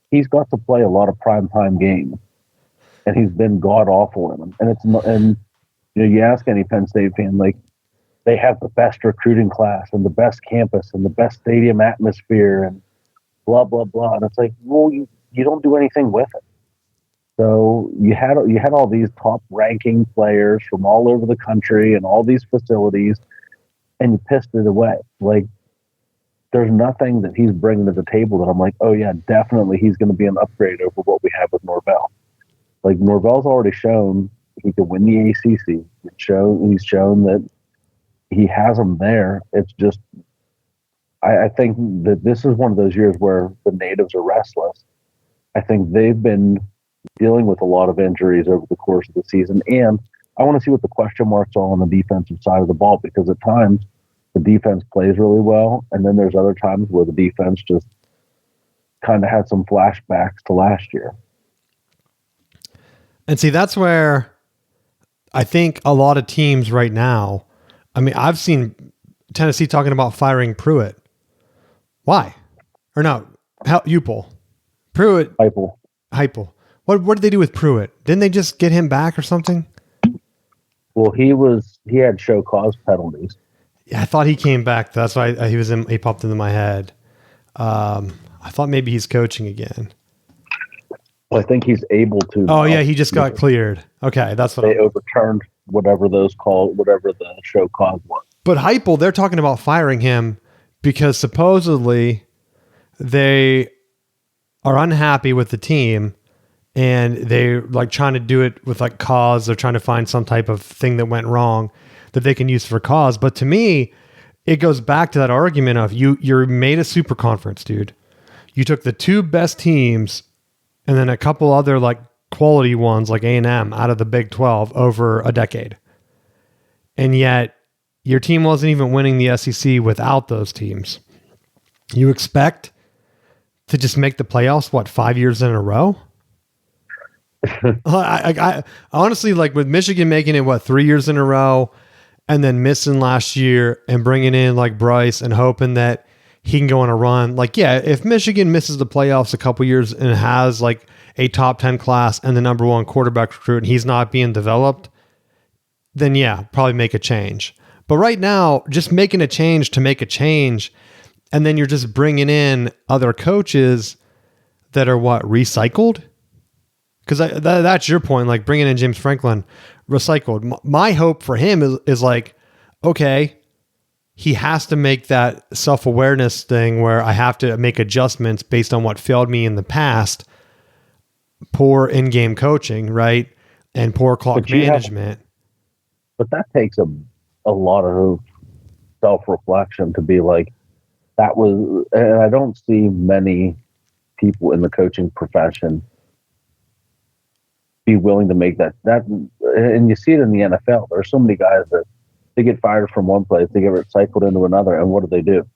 he's got to play a lot of primetime games, and he's been god awful in them. And you ask any Penn State fan, like, they have the best recruiting class and the best campus and the best stadium atmosphere and blah blah blah. And it's like, well, you don't do anything with it. So you had all these top ranking players from all over the country and all these facilities, and you pissed it away. Like, there's nothing that he's bringing to the table that I'm like, oh yeah, definitely he's going to be an upgrade over what we have with Norvell. Like, Norvell's already shown he can win the ACC. He's shown that he has them there. It's just, I think that this is one of those years where the natives are restless. I think they've been dealing with a lot of injuries over the course of the season, and I want to see what the question marks are on the defensive side of the ball, because at times the defense plays really well, and then there's other times where the defense just kind of had some flashbacks to last year. And see, that's where I think a lot of teams right now, I mean, I've seen Tennessee talking about firing Pruitt. Why? Or no, Heupel. Pruitt. Heupel. What did they do with Pruitt? Didn't they just get him back or something? Well, he had show cause penalties. Yeah, I thought he came back. That's why he popped into my head. I thought maybe he's coaching again. Well, I think he's able to. Oh yeah, he just got cleared. Okay, that's what they overturned whatever the show cause was. But Heupel, they're talking about firing him because supposedly they are unhappy with the team and they're like trying to do it with like cause. They're trying to find some type of thing that went wrong that they can use for cause. But to me, it goes back to that argument of you're made a super conference, dude. You took the two best teams and then a couple other like quality ones like A&M out of the Big 12 over a decade. And yet your team wasn't even winning the SEC without those teams. You expect to just make the playoffs, 5 years in a row? I honestly, like with Michigan making it 3 years in a row and then missing last year and bringing in like Bryce and hoping that he can go on a run. Like, yeah, if Michigan misses the playoffs a couple years and has like a top 10 class and the number one quarterback recruit and he's not being developed, then yeah, probably make a change. But right now, just making a change to make a change, and then you're just bringing in other coaches that are recycled? Because that's your point, like bringing in James Franklin, recycled. My hope for him is like, okay, he has to make that self-awareness thing where I have to make adjustments based on what failed me in the past. Poor in-game coaching, right? And poor clock management. But that takes a lot of self-reflection to be like, that was, and I don't see many people in the coaching profession be willing to make that, and you see it in the NFL. There's so many guys that They get fired from one place, they get recycled into another, and what do?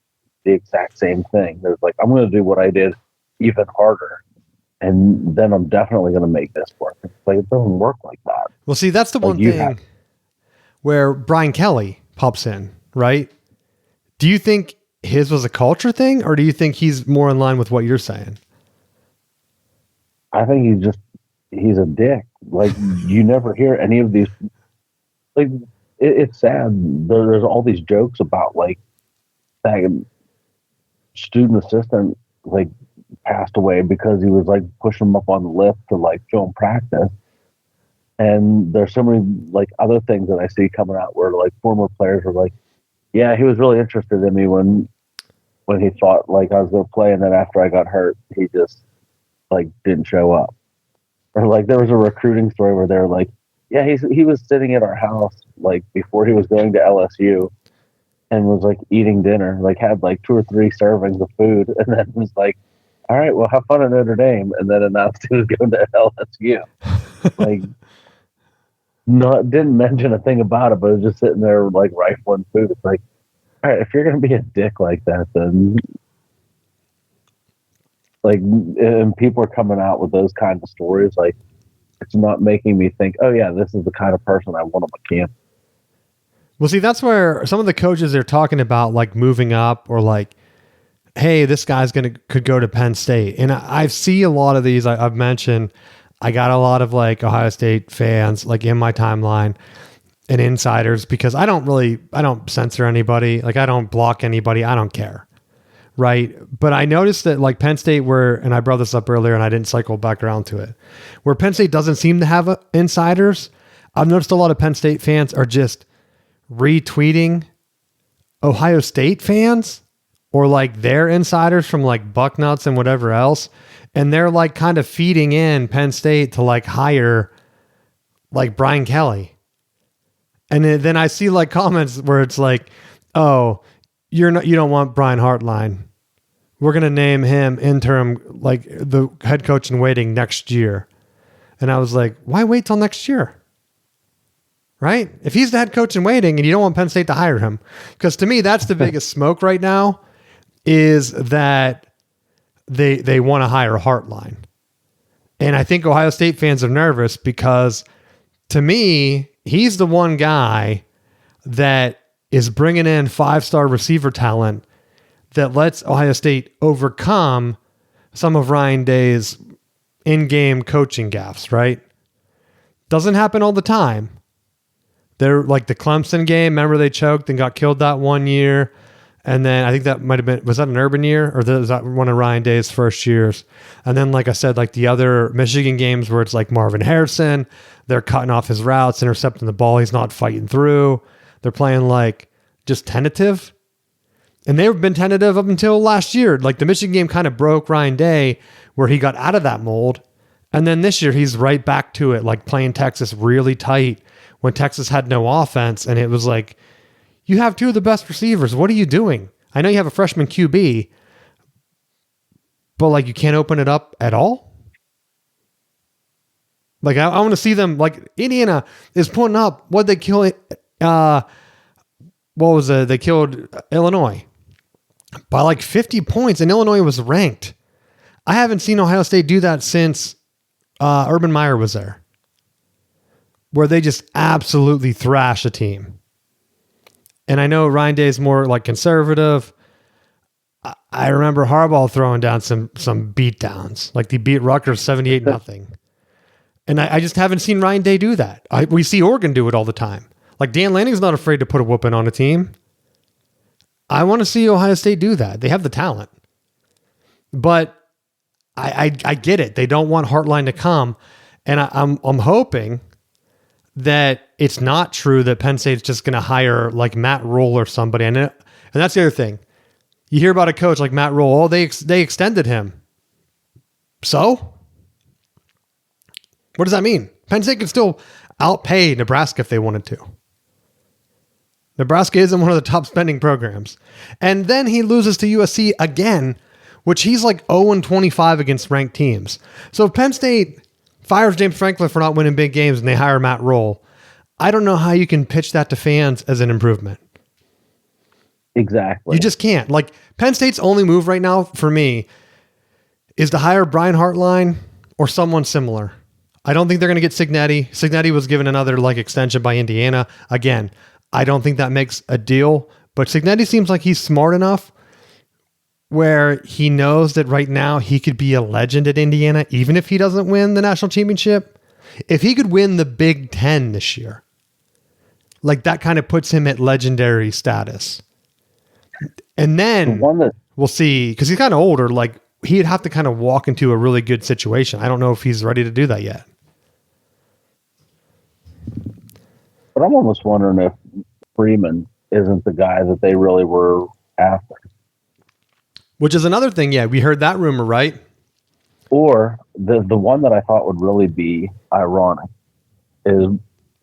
The exact same thing. There's like, I'm going to do what I did even harder, and then I'm definitely going to make this work. It's like, it doesn't work like that. Well, see, that's the one thing where Brian Kelly pops in, right? Do you think his was a culture thing, or do you think he's more in line with what you're saying? I think he's a dick. Like, you never hear any of these. Like, it's sad. There's all these jokes about like that student assistant like passed away because he was like pushing him up on the lift to like film practice. And there's so many like other things that I see coming out where like former players are like, yeah, he was really interested in me when he thought like I was going to play, and then after I got hurt, he just like didn't show up. Or like there was a recruiting story where they're like, yeah, he was sitting at our house like before he was going to LSU and was like eating dinner, like had like 2 or 3 servings of food, and then was like, all right, well, have fun at Notre Dame, and then announced he was going to LSU. Like, didn't mention a thing about it, but was just sitting there like rifling food. It's like, all right, if you're going to be a dick like that, then like, and people are coming out with those kinds of stories, like, it's not making me think, oh yeah, this is the kind of person I want on my camp. Well, see, that's where some of the coaches are talking about like moving up, or like, hey, this guy's could go to Penn State. And I see a lot of these. I've mentioned, I got a lot of like Ohio State fans like in my timeline and insiders, because I don't censor anybody. Like, I don't block anybody. I don't care. Right. But I noticed that like Penn State and I brought this up earlier and I didn't cycle back around to it, where Penn State doesn't seem to have insiders. I've noticed a lot of Penn State fans are just retweeting Ohio State fans, or like their insiders from like Bucknuts and whatever else. And they're like kind of feeding in Penn State to like hire like Brian Kelly. And then I see like comments where it's like, oh, you don't want Brian Hartline. We're going to name him interim, like the head coach in waiting next year. And I was like, why wait till next year? Right? If he's the head coach in waiting and you don't want Penn State to hire him, because to me, that's the biggest smoke right now, is that they want to hire Hartline. And I think Ohio State fans are nervous because to me, he's the one guy that is bringing in 5-star receiver talent that lets Ohio State overcome some of Ryan Day's in-game coaching gaffes, right? Doesn't happen all the time. They're like the Clemson game. Remember they choked and got killed that one year. And then I think that might have been, was that an Urban year, or was that one of Ryan Day's first years? And then, like I said, like the other Michigan games where it's like Marvin Harrison, they're cutting off his routes, intercepting the ball. He's not fighting through. They're playing like just tentative. And they've been tentative up until last year. Like the Michigan game kind of broke Ryan Day where he got out of that mold. And then this year he's right back to it, like playing Texas really tight when Texas had no offense. And it was like, you have 2 of the best receivers. What are you doing? I know you have a freshman QB, but like you can't open it up at all. Like I want to see them. Like Indiana is putting up what they kill. What was it? They killed Illinois by like 50 points, and Illinois was ranked. I haven't seen Ohio State do that since Urban Meyer was there, where they just absolutely thrash a team. And I know Ryan Day is more like conservative. I remember Harbaugh throwing down some beatdowns. Like they beat Rutgers 78-0. And I just haven't seen Ryan Day do that. We see Oregon do it all the time. Like Dan Lanning's not afraid to put a whooping on a team. I want to see Ohio State do that. They have the talent. But I get it. They don't want Hartline to come. And I'm hoping that it's not true that Penn State's just going to hire like Matt Rule or somebody. And that's the other thing. You hear about a coach like Matt Rule. Oh, they extended him. So? What does that mean? Penn State could still outpay Nebraska if they wanted to. Nebraska isn't one of the top spending programs. And then he loses to USC again, which he's like 0-25 against ranked teams. So if Penn State fires James Franklin for not winning big games and they hire Matt Rule, I don't know how you can pitch that to fans as an improvement. Exactly. You just can't. Like, Penn State's only move right now for me is to hire Brian Hartline or someone similar. I don't think they're going to get Cignetti. Cignetti was given another like extension by Indiana. Again, I don't think that makes a deal, but Cignetti seems like he's smart enough where he knows that right now he could be a legend at Indiana, even if he doesn't win the national championship. If he could win the Big Ten this year, like that kind of puts him at legendary status. And then we'll see, because he's kind of older, like he'd have to kind of walk into a really good situation. I don't know if he's ready to do that yet. But I'm almost wondering if Freeman isn't the guy that they really were after. Which is another thing. Yeah, we heard that rumor, right? Or the one that I thought would really be ironic is,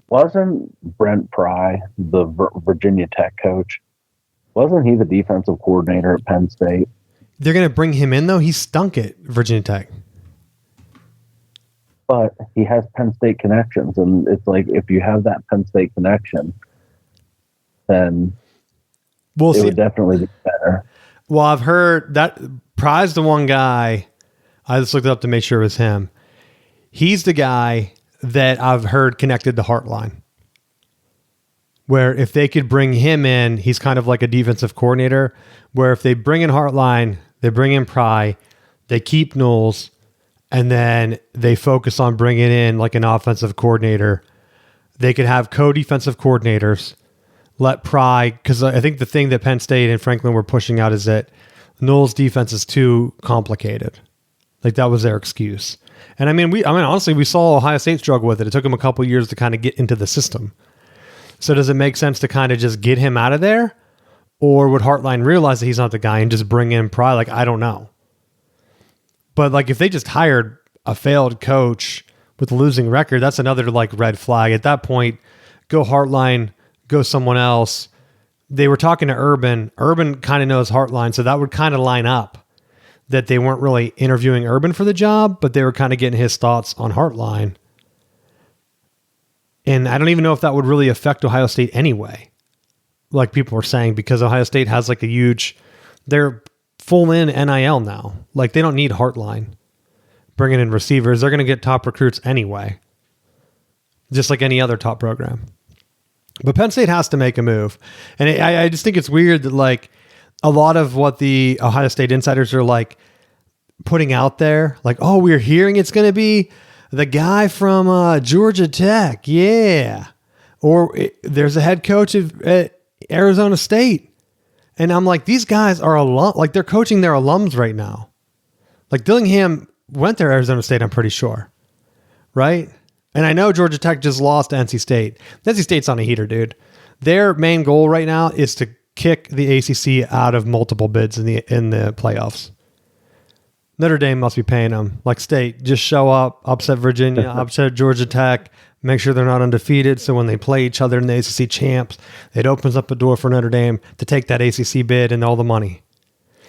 wasn't Brent Pry, the Virginia Tech coach, wasn't he the defensive coordinator at Penn State? They're going to bring him in, though? He stunk at Virginia Tech. But he has Penn State connections, and it's like, if you have that Penn State connection, then it would definitely be better. Well, I've heard that Pry's the one guy, I just looked it up to make sure it was him. He's the guy that I've heard connected to Hartline, where if they could bring him in, he's kind of like a defensive coordinator, where if they bring in Hartline, they bring in Pry, they keep Knowles, and then they focus on bringing in like an offensive coordinator. They could have co-defensive coordinators, let Pry, because I think the thing that Penn State and Franklin were pushing out is that Knowles' defense is too complicated. Like that was their excuse. And I mean, honestly, we saw Ohio State struggle with it. It took them a couple years to kind of get into the system. So does it make sense to kind of just get him out of there? Or would Hartline realize that he's not the guy and just bring in Pry? Like, I don't know. But like if they just hired a failed coach with a losing record, that's another like red flag. At that point, go Hartline, go someone else. They were talking to Urban. Urban kind of knows Hartline, so that would kind of line up that they weren't really interviewing Urban for the job, but they were kind of getting his thoughts on Hartline. And I don't even know if that would really affect Ohio State anyway, like people were saying, because Ohio State has like a huge, they're full in NIL now. Like they don't need Hartline bringing in receivers. They're going to get top recruits anyway, just like any other top program. But Penn State has to make a move. And I just think it's weird that like a lot of what the Ohio State insiders are like putting out there, like, oh, we're hearing it's going to be the guy from Georgia Tech. Yeah. Or there's a head coach at Arizona State. And I'm like, these guys are like they're coaching their alums right now. Like Dillingham went there, Arizona State, I'm pretty sure. Right? And I know Georgia Tech just lost to NC State. NC State's on a heater, dude. Their main goal right now is to kick the ACC out of multiple bids in the playoffs. Notre Dame must be paying them. Like State, just show up, upset Virginia, upset Georgia Tech, make sure they're not undefeated. So when they play each other in the ACC champs, it opens up a door for Notre Dame to take that ACC bid and all the money.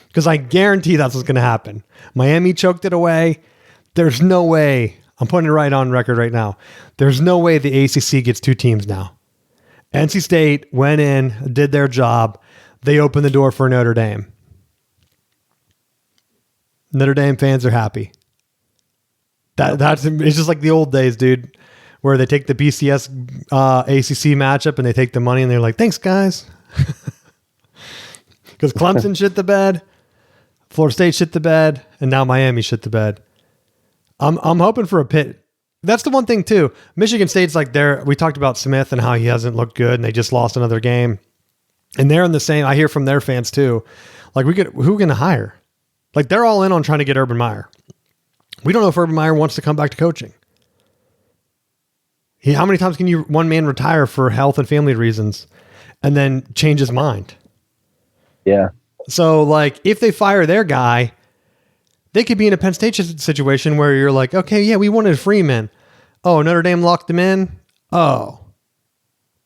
Because I guarantee that's what's going to happen. Miami choked it away. There's no way. I'm putting it right on record right now. There's no way the ACC gets two teams now. NC State went in, did their job. They opened the door for Notre Dame. Notre Dame fans are happy. It's just like the old days, dude, where they take the BCS ACC matchup and they take the money and they're like, thanks, guys. Because Clemson shit the bed, Florida State shit the bed, and now Miami shit the bed. I'm hoping for a pit. That's the one thing too. Michigan State's like we talked about Smith and how he hasn't looked good and they just lost another game. And they're in the same, I hear from their fans too. Like who are we going to hire? Like they're all in on trying to get Urban Meyer. We don't know if Urban Meyer wants to come back to coaching. How many times can one man retire for health and family reasons and then change his mind? Yeah. So like if they fire their guy, they could be in a Penn State situation where you're like, okay, yeah, we wanted Freeman. Oh, Notre Dame locked him in. Oh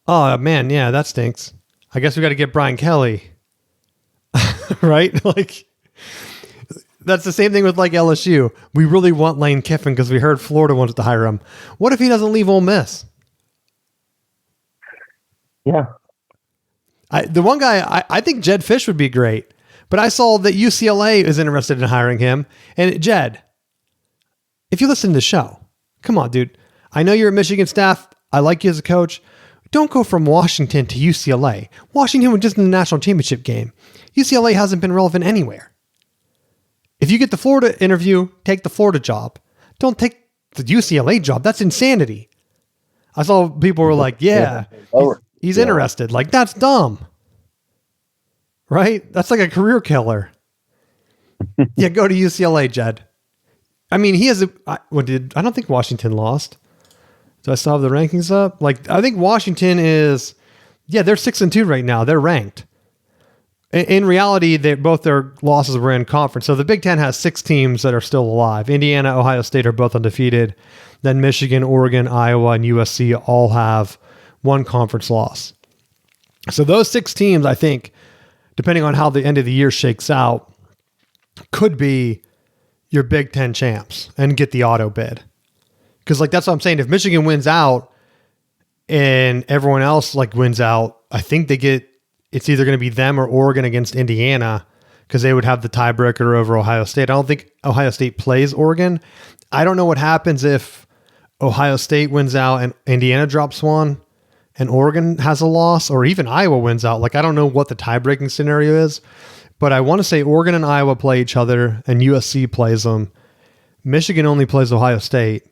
man. Yeah, that stinks. I guess we got to get Brian Kelly. Right? Like that's the same thing with like LSU. We really want Lane Kiffin because we heard Florida wants to hire him. What if he doesn't leave Ole Miss? Yeah. The one guy, I think Jed Fish would be great, but I saw that UCLA is interested in hiring him. And Jed, if you listen to the show, come on, dude. I know you're at Michigan staff. I like you as a coach. Don't go from Washington to UCLA. Washington was just in the national championship game. UCLA hasn't been relevant anywhere. If you get the Florida interview, take the Florida job. Don't take the UCLA job. That's insanity. I saw people were like, yeah, he's interested. Like, that's dumb. Right? That's like a career killer. Yeah, go to UCLA, Jed. I mean, he has I don't think Washington lost. Do I still have the rankings up? Like, I think Washington is, they're 6-2 right now. They're ranked. In reality, both their losses were in conference. So the Big Ten has 6 teams that are still alive. Indiana, Ohio State are both undefeated. Then Michigan, Oregon, Iowa, and USC all have one conference loss. So those 6 teams, I think, depending on how the end of the year shakes out, could be your Big Ten champs and get the auto bid. Because like that's what I'm saying. If Michigan wins out and everyone else like wins out, I think it's either going to be them or Oregon against Indiana because they would have the tiebreaker over Ohio State. I don't think Ohio State plays Oregon. I don't know what happens if Ohio State wins out and Indiana drops one and Oregon has a loss, or even Iowa wins out. Like, I don't know what the tie-breaking scenario is, but I want to say Oregon and Iowa play each other and USC plays them. Michigan only plays Ohio State.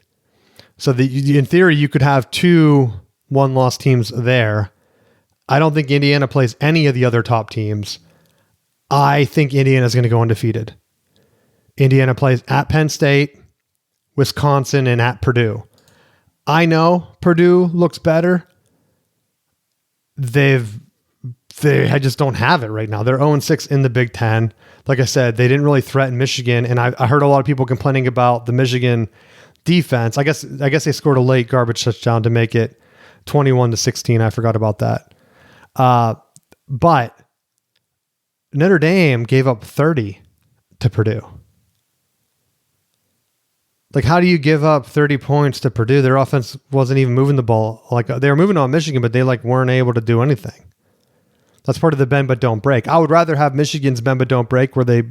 So in theory, you could have 2 one-loss teams there. I don't think Indiana plays any of the other top teams. I think Indiana is going to go undefeated. Indiana plays at Penn State, Wisconsin, and at Purdue. I know Purdue looks better. They just don't have it right now. They're 0-6 in the Big Ten. Like I said, they didn't really threaten Michigan, and I heard a lot of people complaining about the Michigan defense. I guess they scored a late garbage touchdown to make it 21-16. I forgot about that. But Notre Dame gave up 30 to Purdue. Like, how do you give up 30 points to Purdue? Their offense wasn't even moving the ball. Like, they were moving on Michigan, but they like weren't able to do anything. That's part of the bend but don't break. I would rather have Michigan's bend but don't break, where they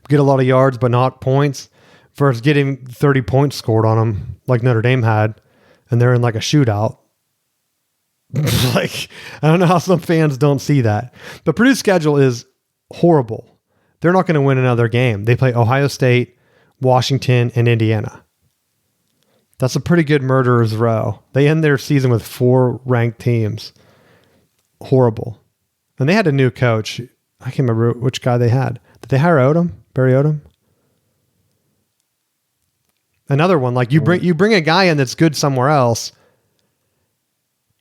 get a lot of yards but not points, versus getting 30 points scored on them like Notre Dame had, and they're in like a shootout. Like, I don't know how some fans don't see that. But Purdue's schedule is horrible. They're not going to win another game. They play Ohio State, Washington, and Indiana. That's a pretty good murderer's row. They end their season with 4 ranked teams. Horrible. And they had a new coach. I can't remember which guy they had. Did they hire Odom? Barry Odom? Another one. Like, you bring a guy in that's good somewhere else.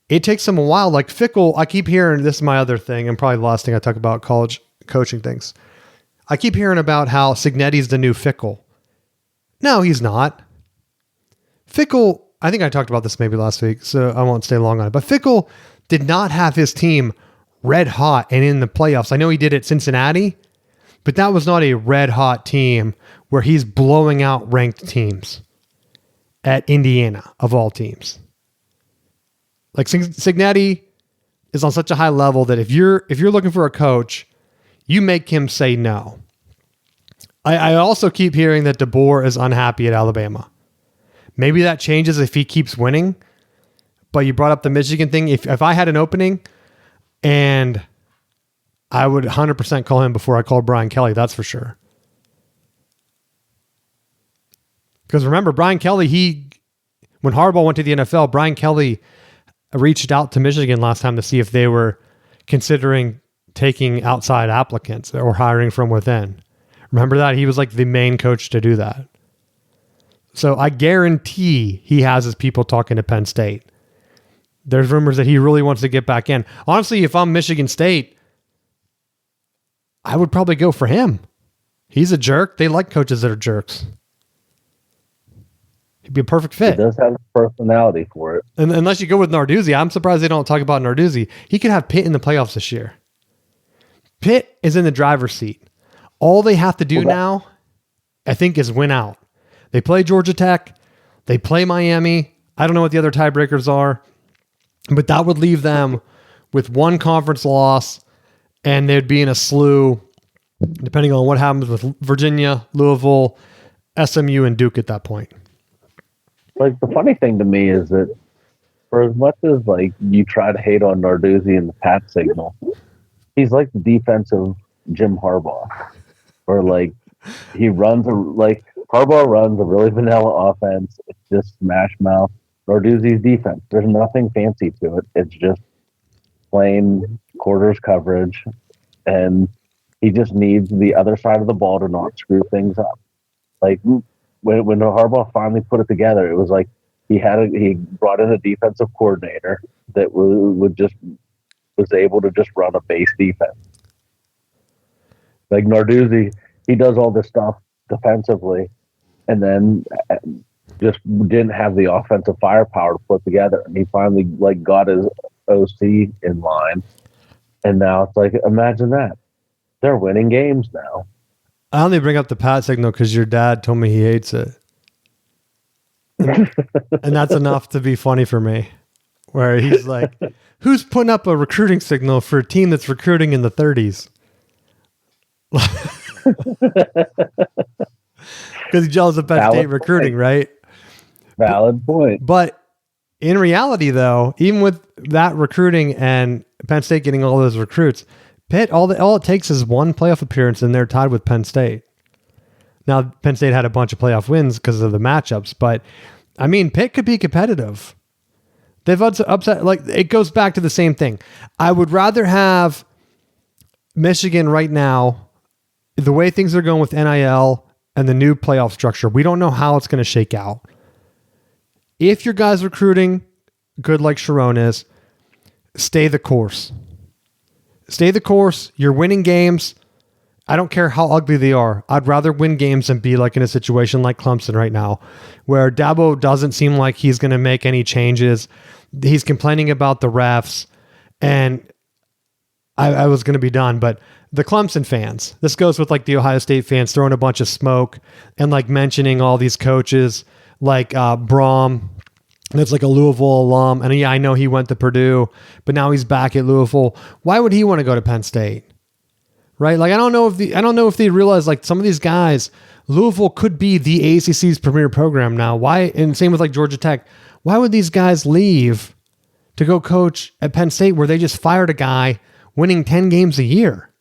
It takes them a while. Like Fickell, I keep hearing, this is my other thing, and probably the last thing I talk about college coaching things. I keep hearing about how Cignetti's the new Fickell. No, he's not. Fickell, I think I talked about this maybe last week, so I won't stay long on it. But Fickell did not have his team red hot and in the playoffs. I know he did at Cincinnati, but that was not a red hot team where he's blowing out ranked teams at Indiana, of all teams. Like, Cignetti is on such a high level that if you're looking for a coach, you make him say no. I also keep hearing that DeBoer is unhappy at Alabama. Maybe that changes if he keeps winning. But you brought up the Michigan thing. If I had an opening, and I would 100% call him before I called Brian Kelly, that's for sure. Because remember, Brian Kelly, when Harbaugh went to the NFL, Brian Kelly reached out to Michigan last time to see if they were considering taking outside applicants or hiring from within. Remember that? He was like the main coach to do that. So I guarantee he has his people talking to Penn State. There's rumors that he really wants to get back in. Honestly, if I'm Michigan State, I would probably go for him. He's a jerk. They like coaches that are jerks. He'd be a perfect fit. He does have a personality for it. And unless you go with Narduzzi, I'm surprised they don't talk about Narduzzi. He could have Pitt in the playoffs this year. Pitt is in the driver's seat. All they have to do now, I think, is win out. They play Georgia Tech. They play Miami. I don't know what the other tiebreakers are, but that would leave them with one conference loss, and they'd be in a slew, depending on what happens with Virginia, Louisville, SMU, and Duke at that point. Like, the funny thing to me is that for as much as like you try to hate on Narduzzi and the Pat signal, he's like the defensive Jim Harbaugh, or like Harbaugh runs a really vanilla offense. It's just smash mouth. Narduzzi's defense, there's nothing fancy to it. It's just plain quarters coverage, and he just needs the other side of the ball to not screw things up. Like when Harbaugh finally put it together, it was like he brought in a defensive coordinator that was able to just run a base defense. Like Narduzzi, he does all this stuff defensively, and then just didn't have the offensive firepower to put together. And he finally like got his OC in line, and now it's like, imagine that they're winning games now. I only bring up the Pat signal because your dad told me he hates it, and that's enough to be funny for me. Where he's like, "Who's putting up a recruiting signal for a team that's recruiting in the 30s?" Because he's jealous of Penn State recruiting, right? Valid point. But in reality, though, even with that recruiting and Penn State getting all those recruits, Pitt, all it takes is one playoff appearance, and they're tied with Penn State. Now, Penn State had a bunch of playoff wins because of the matchups, but I mean, Pitt could be competitive. They've upset, like, it goes back to the same thing. I would rather have Michigan right now, the way things are going with NIL and the new playoff structure. We don't know how it's going to shake out. If your guy's recruiting good like Sharon is, stay the course. Stay the course. You're winning games. I don't care how ugly they are. I'd rather win games than be like in a situation like Clemson right now, where Dabo doesn't seem like he's going to make any changes. He's complaining about the refs, and I was going to be done. But the Clemson fans, this goes with like the Ohio State fans throwing a bunch of smoke and like mentioning all these coaches like Braum. That's like a Louisville alum. And yeah, I know he went to Purdue, but now he's back at Louisville. Why would he want to go to Penn State? Right? Like, I don't know if they realize like some of these guys, Louisville could be the ACC's premier program now. Why? And same with like Georgia Tech. Why would these guys leave to go coach at Penn State where they just fired a guy winning 10 games a year?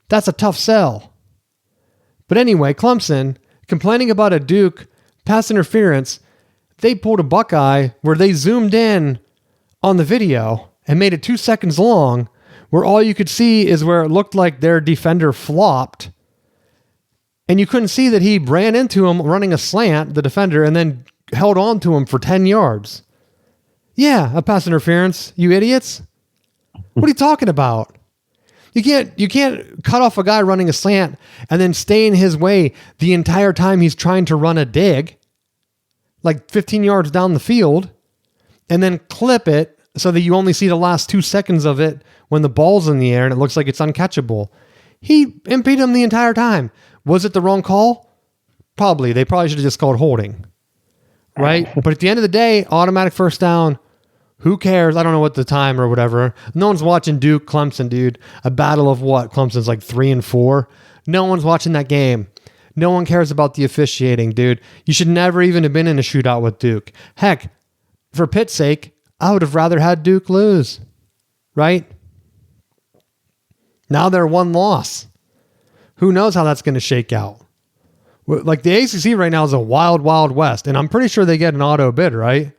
That's a tough sell. But anyway, Clemson complaining about a Duke pass interference. They pulled a Buckeye where they zoomed in on the video and made it 2 seconds long, where all you could see is where it looked like their defender flopped. And you couldn't see that he ran into him running a slant, the defender, and then held on to him for 10 yards. Yeah, a pass interference, you idiots. What are you talking about? You can't cut off a guy running a slant and then stay in his way the entire time he's trying to run a dig, like 15 yards down the field, and then clip it so that you only see the last 2 seconds of it when the ball's in the air and it looks like it's uncatchable. He impeded him the entire time. Was it the wrong call? Probably. They probably should have just called holding. Right? But at the end of the day, automatic first down. Who cares? I don't know what the time or whatever. No one's watching Duke, Clemson, dude. A battle of what? Clemson's like 3-4. No one's watching that game. No one cares about the officiating, dude. You should never even have been in a shootout with Duke. Heck, for Pitt's sake, I would have rather had Duke lose. Right? Now they're one loss. Who knows how that's going to shake out? Like, the ACC right now is a wild, wild west, and I'm pretty sure they get an auto bid, right?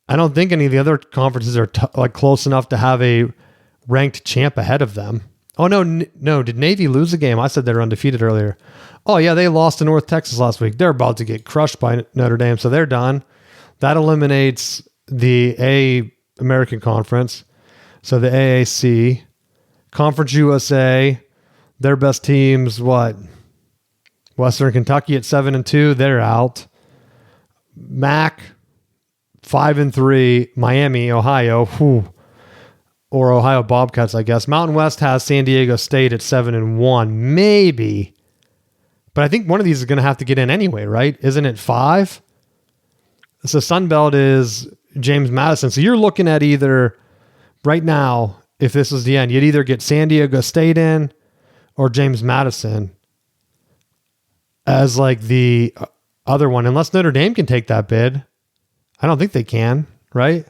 I don't think any of the other conferences are like close enough to have a ranked champ ahead of them. Oh, no. Did Navy lose a game? I said they were undefeated earlier. Oh, yeah, they lost to North Texas last week. They're about to get crushed by Notre Dame, so they're done. That eliminates the American Conference. So the AAC, Conference USA, their best teams, what? Western Kentucky at 7-2, they're out. MAC, 5-3, Miami, Ohio, or Ohio Bobcats, I guess. Mountain West has San Diego State at 7-1, maybe. But I think one of these is going to have to get in anyway, right? Isn't it 5? So Sun Belt is James Madison. So you're looking at either right now, if this was the end, you'd either get San Diego State in or James Madison as like the other one, unless Notre Dame can take that bid. I don't think they can, right?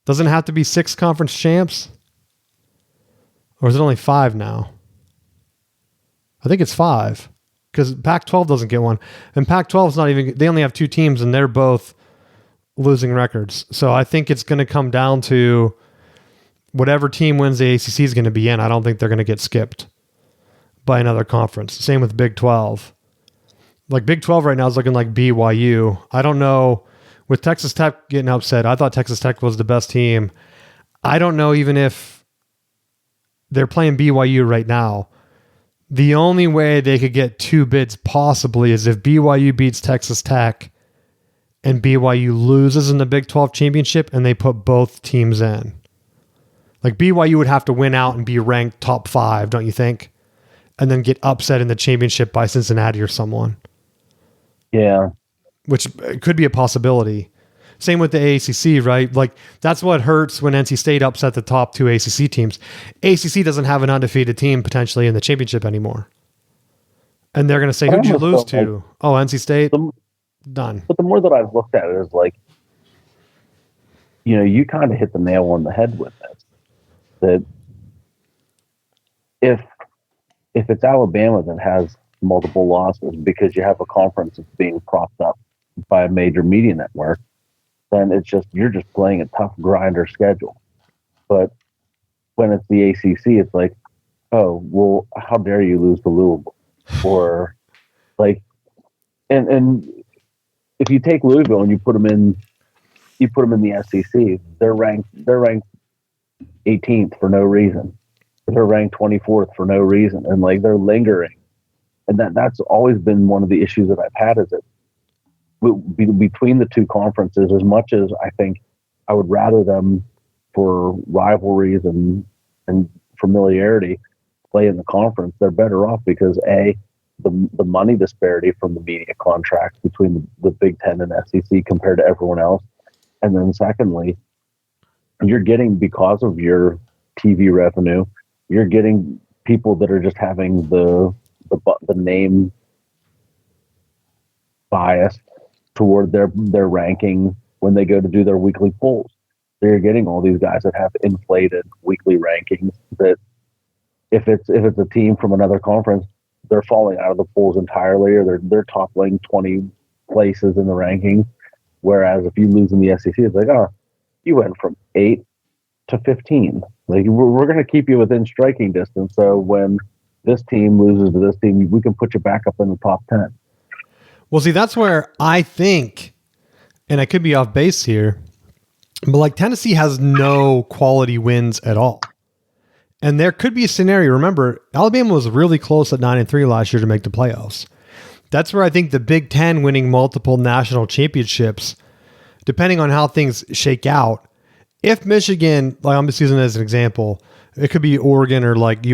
Doesn't it have to be 6 conference champs? Or is it only 5 now? I think it's 5 because Pac-12 doesn't get one. And Pac-12 is not even, they only have 2 teams and they're both losing records. So I think it's going to come down to whatever team wins the ACC is going to be in. I don't think they're going to get skipped by another conference. Same with Big 12. Like Big 12 right now is looking like BYU. I don't know. With Texas Tech getting upset, I thought Texas Tech was the best team. I don't know even if they're playing BYU right now. The only way they could get 2 bids possibly is if BYU beats Texas Tech and BYU loses in the Big 12 championship and they put both teams in. Like BYU would have to win out and be ranked top 5, don't you think? And then get upset in the championship by Cincinnati or someone. Yeah. Which could be a possibility. Same with the ACC, right? Like that's what hurts when NC State upset the top 2 ACC teams. ACC doesn't have an undefeated team potentially in the championship anymore. And they're going to say, who'd you lose to? Like, oh, NC State? Done. But the more that I've looked at it is like, you know, you kind of hit the nail on the head with this. That if it's Alabama that has multiple losses because you have a conference that's being propped up by a major media network, then it's just, you're just playing a tough grinder schedule. But when it's the ACC, it's like, oh, well, how dare you lose to Louisville? Or like, and if you take Louisville and you put them in the SEC, they're ranked 18th for no reason. They're ranked 24th for no reason. And like, they're lingering. And that's always been one of the issues that I've had, is that between the 2 conferences, as much as I think I would rather them for rivalries and familiarity play in the conference, they're better off because the money disparity from the media contracts between the Big Ten and SEC compared to everyone else. And then secondly, you're getting, because of your TV revenue, you're getting people that are just having the name bias toward their ranking when they go to do their weekly polls. They're getting all these guys that have inflated weekly rankings that if it's a team from another conference, they're falling out of the polls entirely, or they're toppling 20 places in the rankings. Whereas if you lose in the SEC, it's like, oh, you went from 8 to 15. Like we're going to keep you within striking distance. So when this team loses to this team, we can put you back up in the top 10. Well, see, that's where I think, and I could be off base here, but like Tennessee has no quality wins at all. And there could be a scenario. Remember, Alabama was really close at 9-3 last year to make the playoffs. That's where I think the Big Ten winning multiple national championships, depending on how things shake out, if Michigan, like I'm just using it as an example, it could be Oregon or like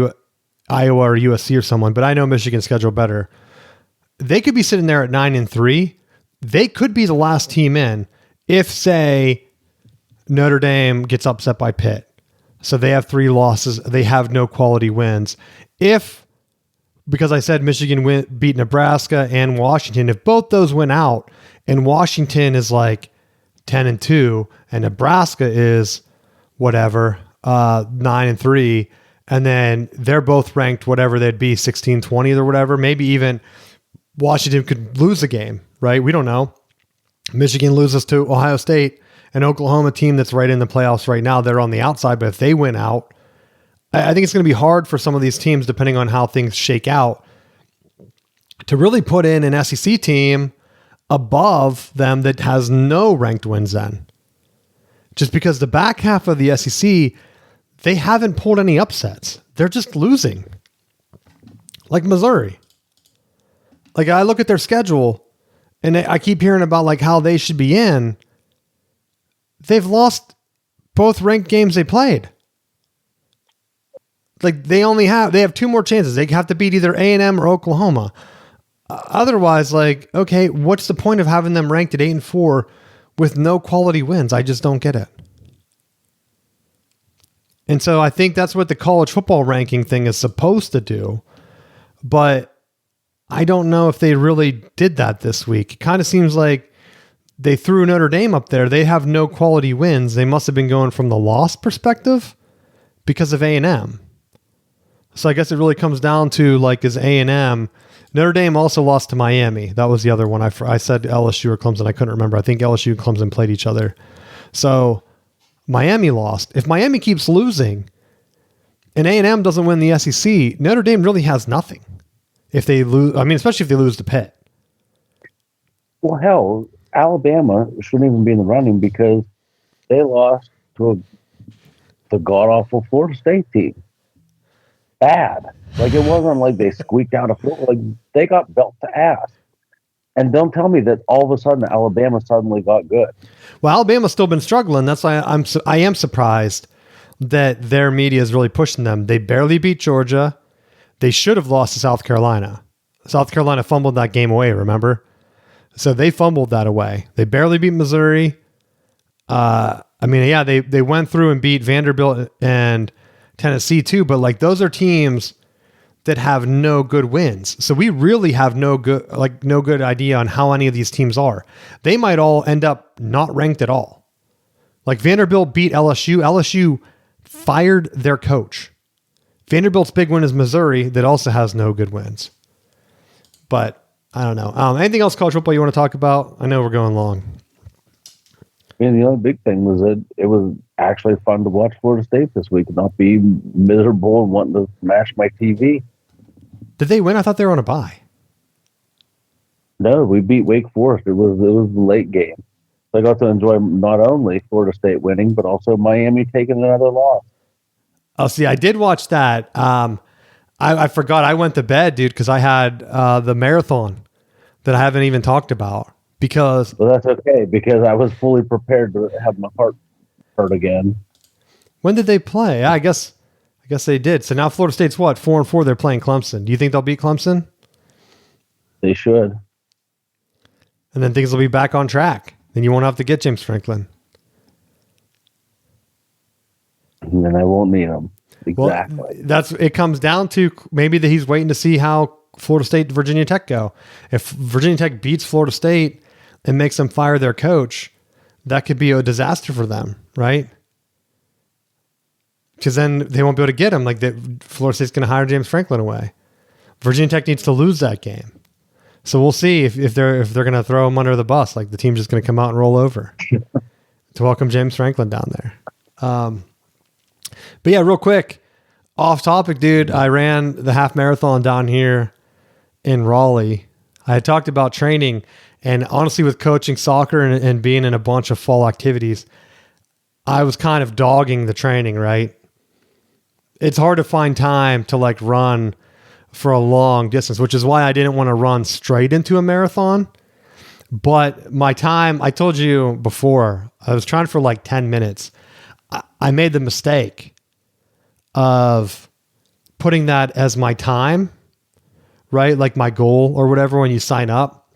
Iowa or USC or someone, but I know Michigan's schedule better. They could be sitting there at 9-3. They could be the last team in if, say, Notre Dame gets upset by Pitt. So they have 3 losses. They have no quality wins. Because I said Michigan beat Nebraska and Washington, if both those went out and Washington is like 10-2 and Nebraska is whatever, 9-3, and then they're both ranked whatever they'd be, 16, 20 or whatever, maybe even Washington could lose a game, right? We don't know. Michigan loses to Ohio State, an Oklahoma team that's right in the playoffs right now. They're on the outside, but if they win out, I think it's going to be hard for some of these teams, depending on how things shake out, to really put in an SEC team above them that has no ranked wins then. Just because the back half of the SEC, they haven't pulled any upsets. They're just losing. Like Missouri. Like I look at their schedule and I keep hearing about like how they should be in. They've lost both ranked games they played. Like they have 2 more chances. They have to beat either A&M or Oklahoma. Otherwise, like, okay, what's the point of having them ranked at 8-4 with no quality wins? I just don't get it. And so I think that's what the college football ranking thing is supposed to do. But I don't know if they really did that this week. It kind of seems like they threw Notre Dame up there. They have no quality wins. They must have been going from the loss perspective because of A&M. So I guess it really comes down to like, is A&M. Notre Dame also lost to Miami. That was the other one. I said LSU or Clemson. I couldn't remember. I think LSU and Clemson played each other. So Miami lost. If Miami keeps losing and A&M doesn't win the SEC, Notre Dame really has nothing. If they lose, I mean, especially if they lose to Pitt. Well, hell, Alabama shouldn't even be in the running because they lost to the god-awful Florida State team. Bad. Like, it wasn't like they squeaked out a foot. Like, they got belt to ass. And don't tell me that all of a sudden Alabama suddenly got good. Well, Alabama's still been struggling. That's why I am surprised that their media is really pushing them. They barely beat Georgia. They should have lost to South Carolina. South Carolina fumbled that game away, remember? So they fumbled that away. They barely beat Missouri. They went through and beat Vanderbilt and Tennessee too, but like those are teams that have no good wins. So we really have no good idea on how any of these teams are. They might all end up not ranked at all. Like Vanderbilt beat LSU. LSU fired their coach. Vanderbilt's big win is Missouri that also has no good wins. But I don't know. Anything else college football you want to talk about? I know we're going long. I mean, the other big thing was that it was actually fun to watch Florida State this week and not be miserable and wanting to smash my TV. Did they win? I thought they were on a bye. No, we beat Wake Forest. It was a late game. So I got to enjoy not only Florida State winning, but also Miami taking another loss. Oh, see, I did watch that. I forgot. I went to bed, dude, because I had the marathon that I haven't even talked about. Well, that's okay, because I was fully prepared to have my heart hurt again. When did they play? I guess they did. So now Florida State's what? 4-4. They're playing Clemson. Do you think they'll beat Clemson? They should. And then things will be back on track. Then you won't have to get James Franklin. And then I won't need him. Exactly. Well, it comes down to maybe that he's waiting to see how Florida State, Virginia Tech go. If Virginia Tech beats Florida State and makes them fire their coach, that could be a disaster for them, right? Because then they won't be able to get him. Like Florida State's going to hire James Franklin away. Virginia Tech needs to lose that game. So we'll see if they're going to throw him under the bus. Like the team's just going to come out and roll over to welcome James Franklin down there. But yeah, real quick, off topic, dude. I ran the half marathon down here in Raleigh. I had talked about training, and honestly, with coaching soccer and being in a bunch of fall activities, I was kind of dogging the training, right? It's hard to find time to like run for a long distance, which is why I didn't want to run straight into a marathon. But my time, I told you before, I was trying for like 10 minutes. I made the mistake of putting that as my time, right? Like my goal or whatever when you sign up.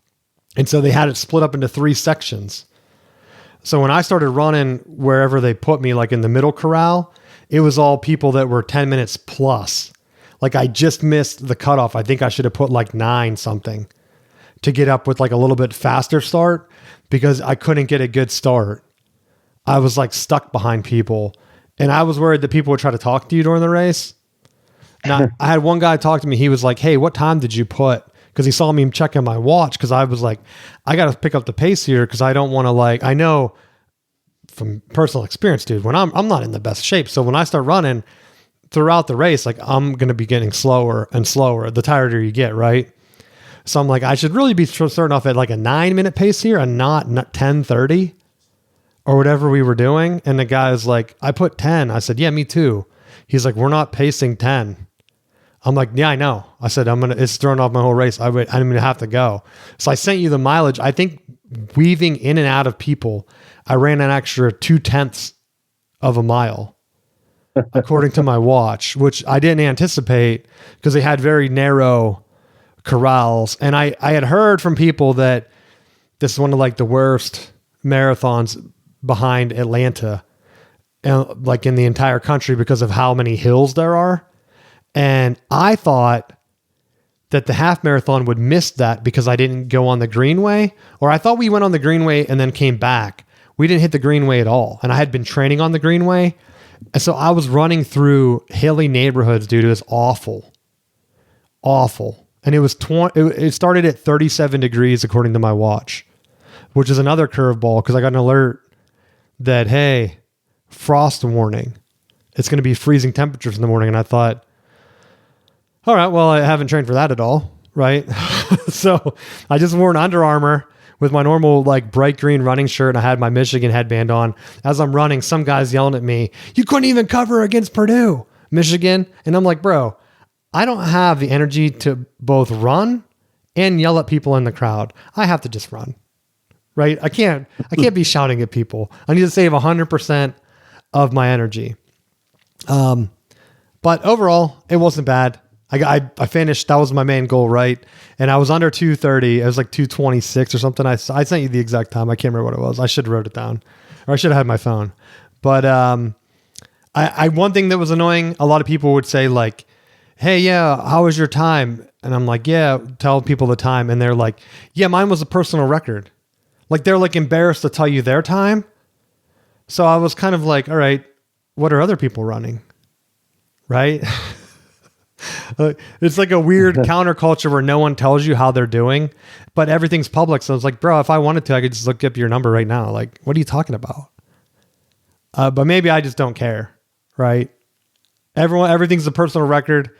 And so they had it split up into 3 sections. So when I started running wherever they put me, like in the middle corral, it was all people that were 10 minutes plus. Like I just missed the cutoff. I think I should have put like 9 something to get up with like a little bit faster start because I couldn't get a good start. I was like stuck behind people, and I was worried that people would try to talk to you during the race. Now, I had one guy talk to me. He was like, "Hey, what time did you put?" Because he saw me checking my watch. Because I was like, I got to pick up the pace here because I don't want to like. I know from personal experience, dude, when I'm not in the best shape. So when I start running throughout the race, like I'm gonna be getting slower and slower the tireder you get, right? So I'm like, I should really be starting off at like a 9-minute pace here and not 10:30. Or whatever we were doing. And the guy's like, I put 10. I said, yeah, me too. He's like, we're not pacing 10. I'm like, yeah, I know. I said, it's throwing off my whole race. I'm going to have to go. So I sent you the mileage. I think weaving in and out of people, I ran an extra 0.2 of a mile according to my watch, which I didn't anticipate because they had very narrow corrals. And I had heard from people that this is one of like the worst marathons behind Atlanta. like in the entire country because of how many hills there are. And I thought that the half marathon would miss that because I didn't go on the greenway, or I thought we went on the greenway and then came back. We didn't hit the greenway at all. And I had been training on the greenway. And so I was running through hilly neighborhoods, dude. It was awful. Awful. And it started at 37 degrees according to my watch, which is another curveball because I got an alert that, hey, frost warning. It's going to be freezing temperatures in the morning. And I thought, all right, well, I haven't trained for that at all, right? So I just wore an Under Armour with my normal like bright green running shirt, and I had my Michigan headband on. As I'm running, some guy's yelling at me, "You couldn't even cover against Purdue, Michigan." And I'm like, bro, I don't have the energy to both run and yell at people in the crowd. I have to just run, right? I can't be shouting at people. I need to save 100% of my energy. But overall, it wasn't bad. I finished. That was my main goal, right? And I was under 2:30. It was like 2:26 or something. I sent you the exact time. I can't remember what it was. I should have wrote it down, or I should have had my phone. But I one thing that was annoying, a lot of people would say like, "Hey, yeah, how was your time?" And I'm like, "Yeah, tell people the time." And they're like, "Yeah, mine was a personal record." Like they're like embarrassed to tell you their time. So I was kind of like, "All right, what are other people running?" Right? It's like a weird counterculture where no one tells you how they're doing, but everything's public. So it's like, bro, if I wanted to, I could just look up your number right now. Like, what are you talking about? But maybe I just don't care, right? Everything's a personal record,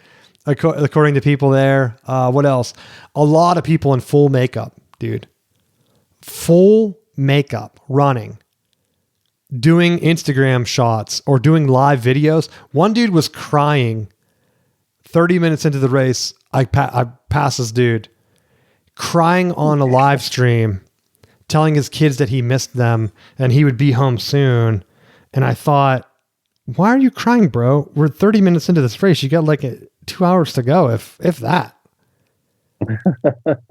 according to people there. What else? A lot of people in full makeup, dude. Full makeup, running, doing Instagram shots or doing live videos. One dude was crying 30 minutes into the race. I passed this dude crying on a live stream, telling his kids that he missed them and he would be home soon. And I thought, why are you crying, bro? We're 30 minutes into this race. You got like 2 hours to go, if that.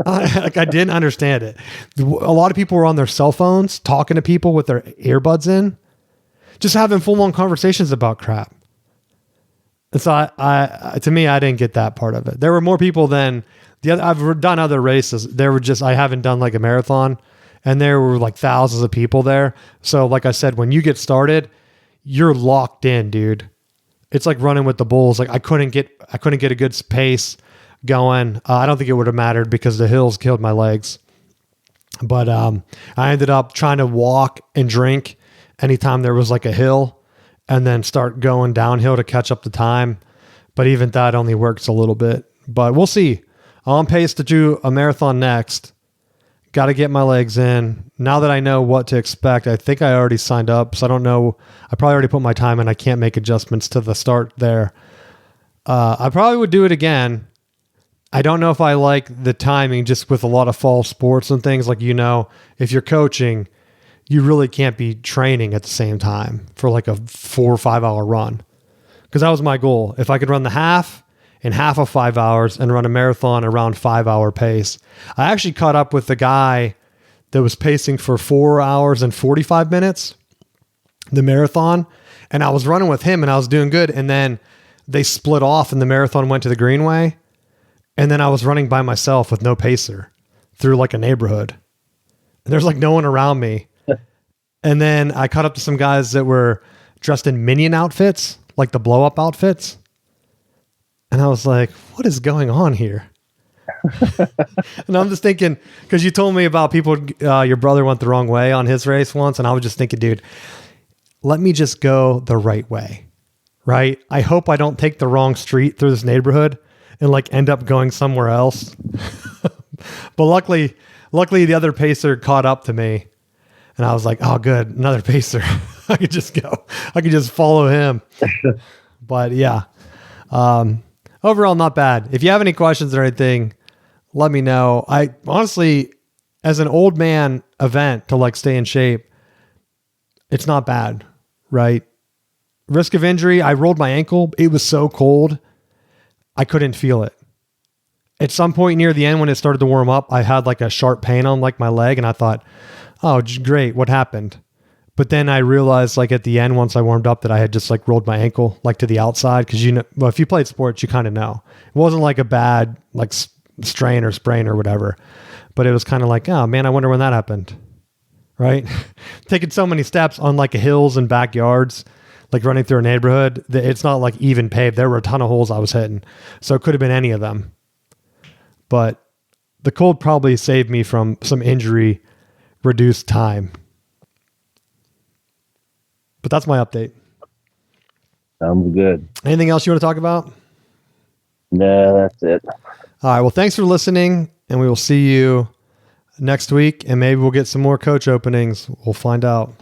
I didn't understand it. A lot of people were on their cell phones talking to people with their earbuds in, just having full-on conversations about crap. And so to me, I didn't get that part of it. There were more people than the other. I've done other races. I haven't done like a marathon, and there were like thousands of people there. So like I said, when you get started, you're locked in, dude. It's like running with the bulls. Like I couldn't get a good pace going. I don't think it would have mattered because the hills killed my legs. But I ended up trying to walk and drink anytime there was like a hill, and then start going downhill to catch up the time. But even that only works a little bit. But we'll see. I'm on pace to do a marathon next. Got to get my legs in. Now that I know what to expect, I think I already signed up. So I don't know. I probably already put my time in. I can't make adjustments to the start there. I probably would do it again. I don't know if I like the timing just with a lot of fall sports and things. Like, if you're coaching, you really can't be training at the same time for like a 4 or 5 hour run. Because that was my goal. If I could run the half in half of 5 hours and run a marathon around 5 hour pace. I actually caught up with the guy that was pacing for 4 hours and 45 minutes, the marathon. And I was running with him and I was doing good. And then they split off and the marathon went to the greenway. And then I was running by myself with no pacer through like a neighborhood. And there's like no one around me. And then I caught up to some guys that were dressed in Minion outfits, like the blow up outfits. And I was like, what is going on here? And I'm just thinking, because you told me about people, your brother went the wrong way on his race once. And I was just thinking, dude, let me just go the right way, right? I hope I don't take the wrong street through this neighborhood and like end up going somewhere else. But luckily the other pacer caught up to me. And I was like, oh, good. Another pacer. I could just go. I could just follow him. But yeah, overall, not bad. If you have any questions or anything, let me know. I honestly, as an old man event to like stay in shape, it's not bad, right? Risk of injury. I rolled my ankle. It was so cold. I couldn't feel it. At some point near the end, when it started to warm up, I had like a sharp pain on like my leg. And I thought, oh, great. What happened? But then I realized like at the end, once I warmed up, that I had just like rolled my ankle like to the outside. Cause well, if you played sports, you kind of know it wasn't like a bad like strain or sprain or whatever, but it was kind of like, oh man, I wonder when that happened. Right. Taking so many steps on like hills and backyards, like running through a neighborhood, it's not like even paved. There were a ton of holes I was hitting. So it could have been any of them, but the cold probably saved me from some injury reduced time. But that's my update. Sounds good. Anything else you want to talk about? No, that's it. All right. Well, thanks for listening, and we will see you next week, and maybe we'll get some more coach openings. We'll find out.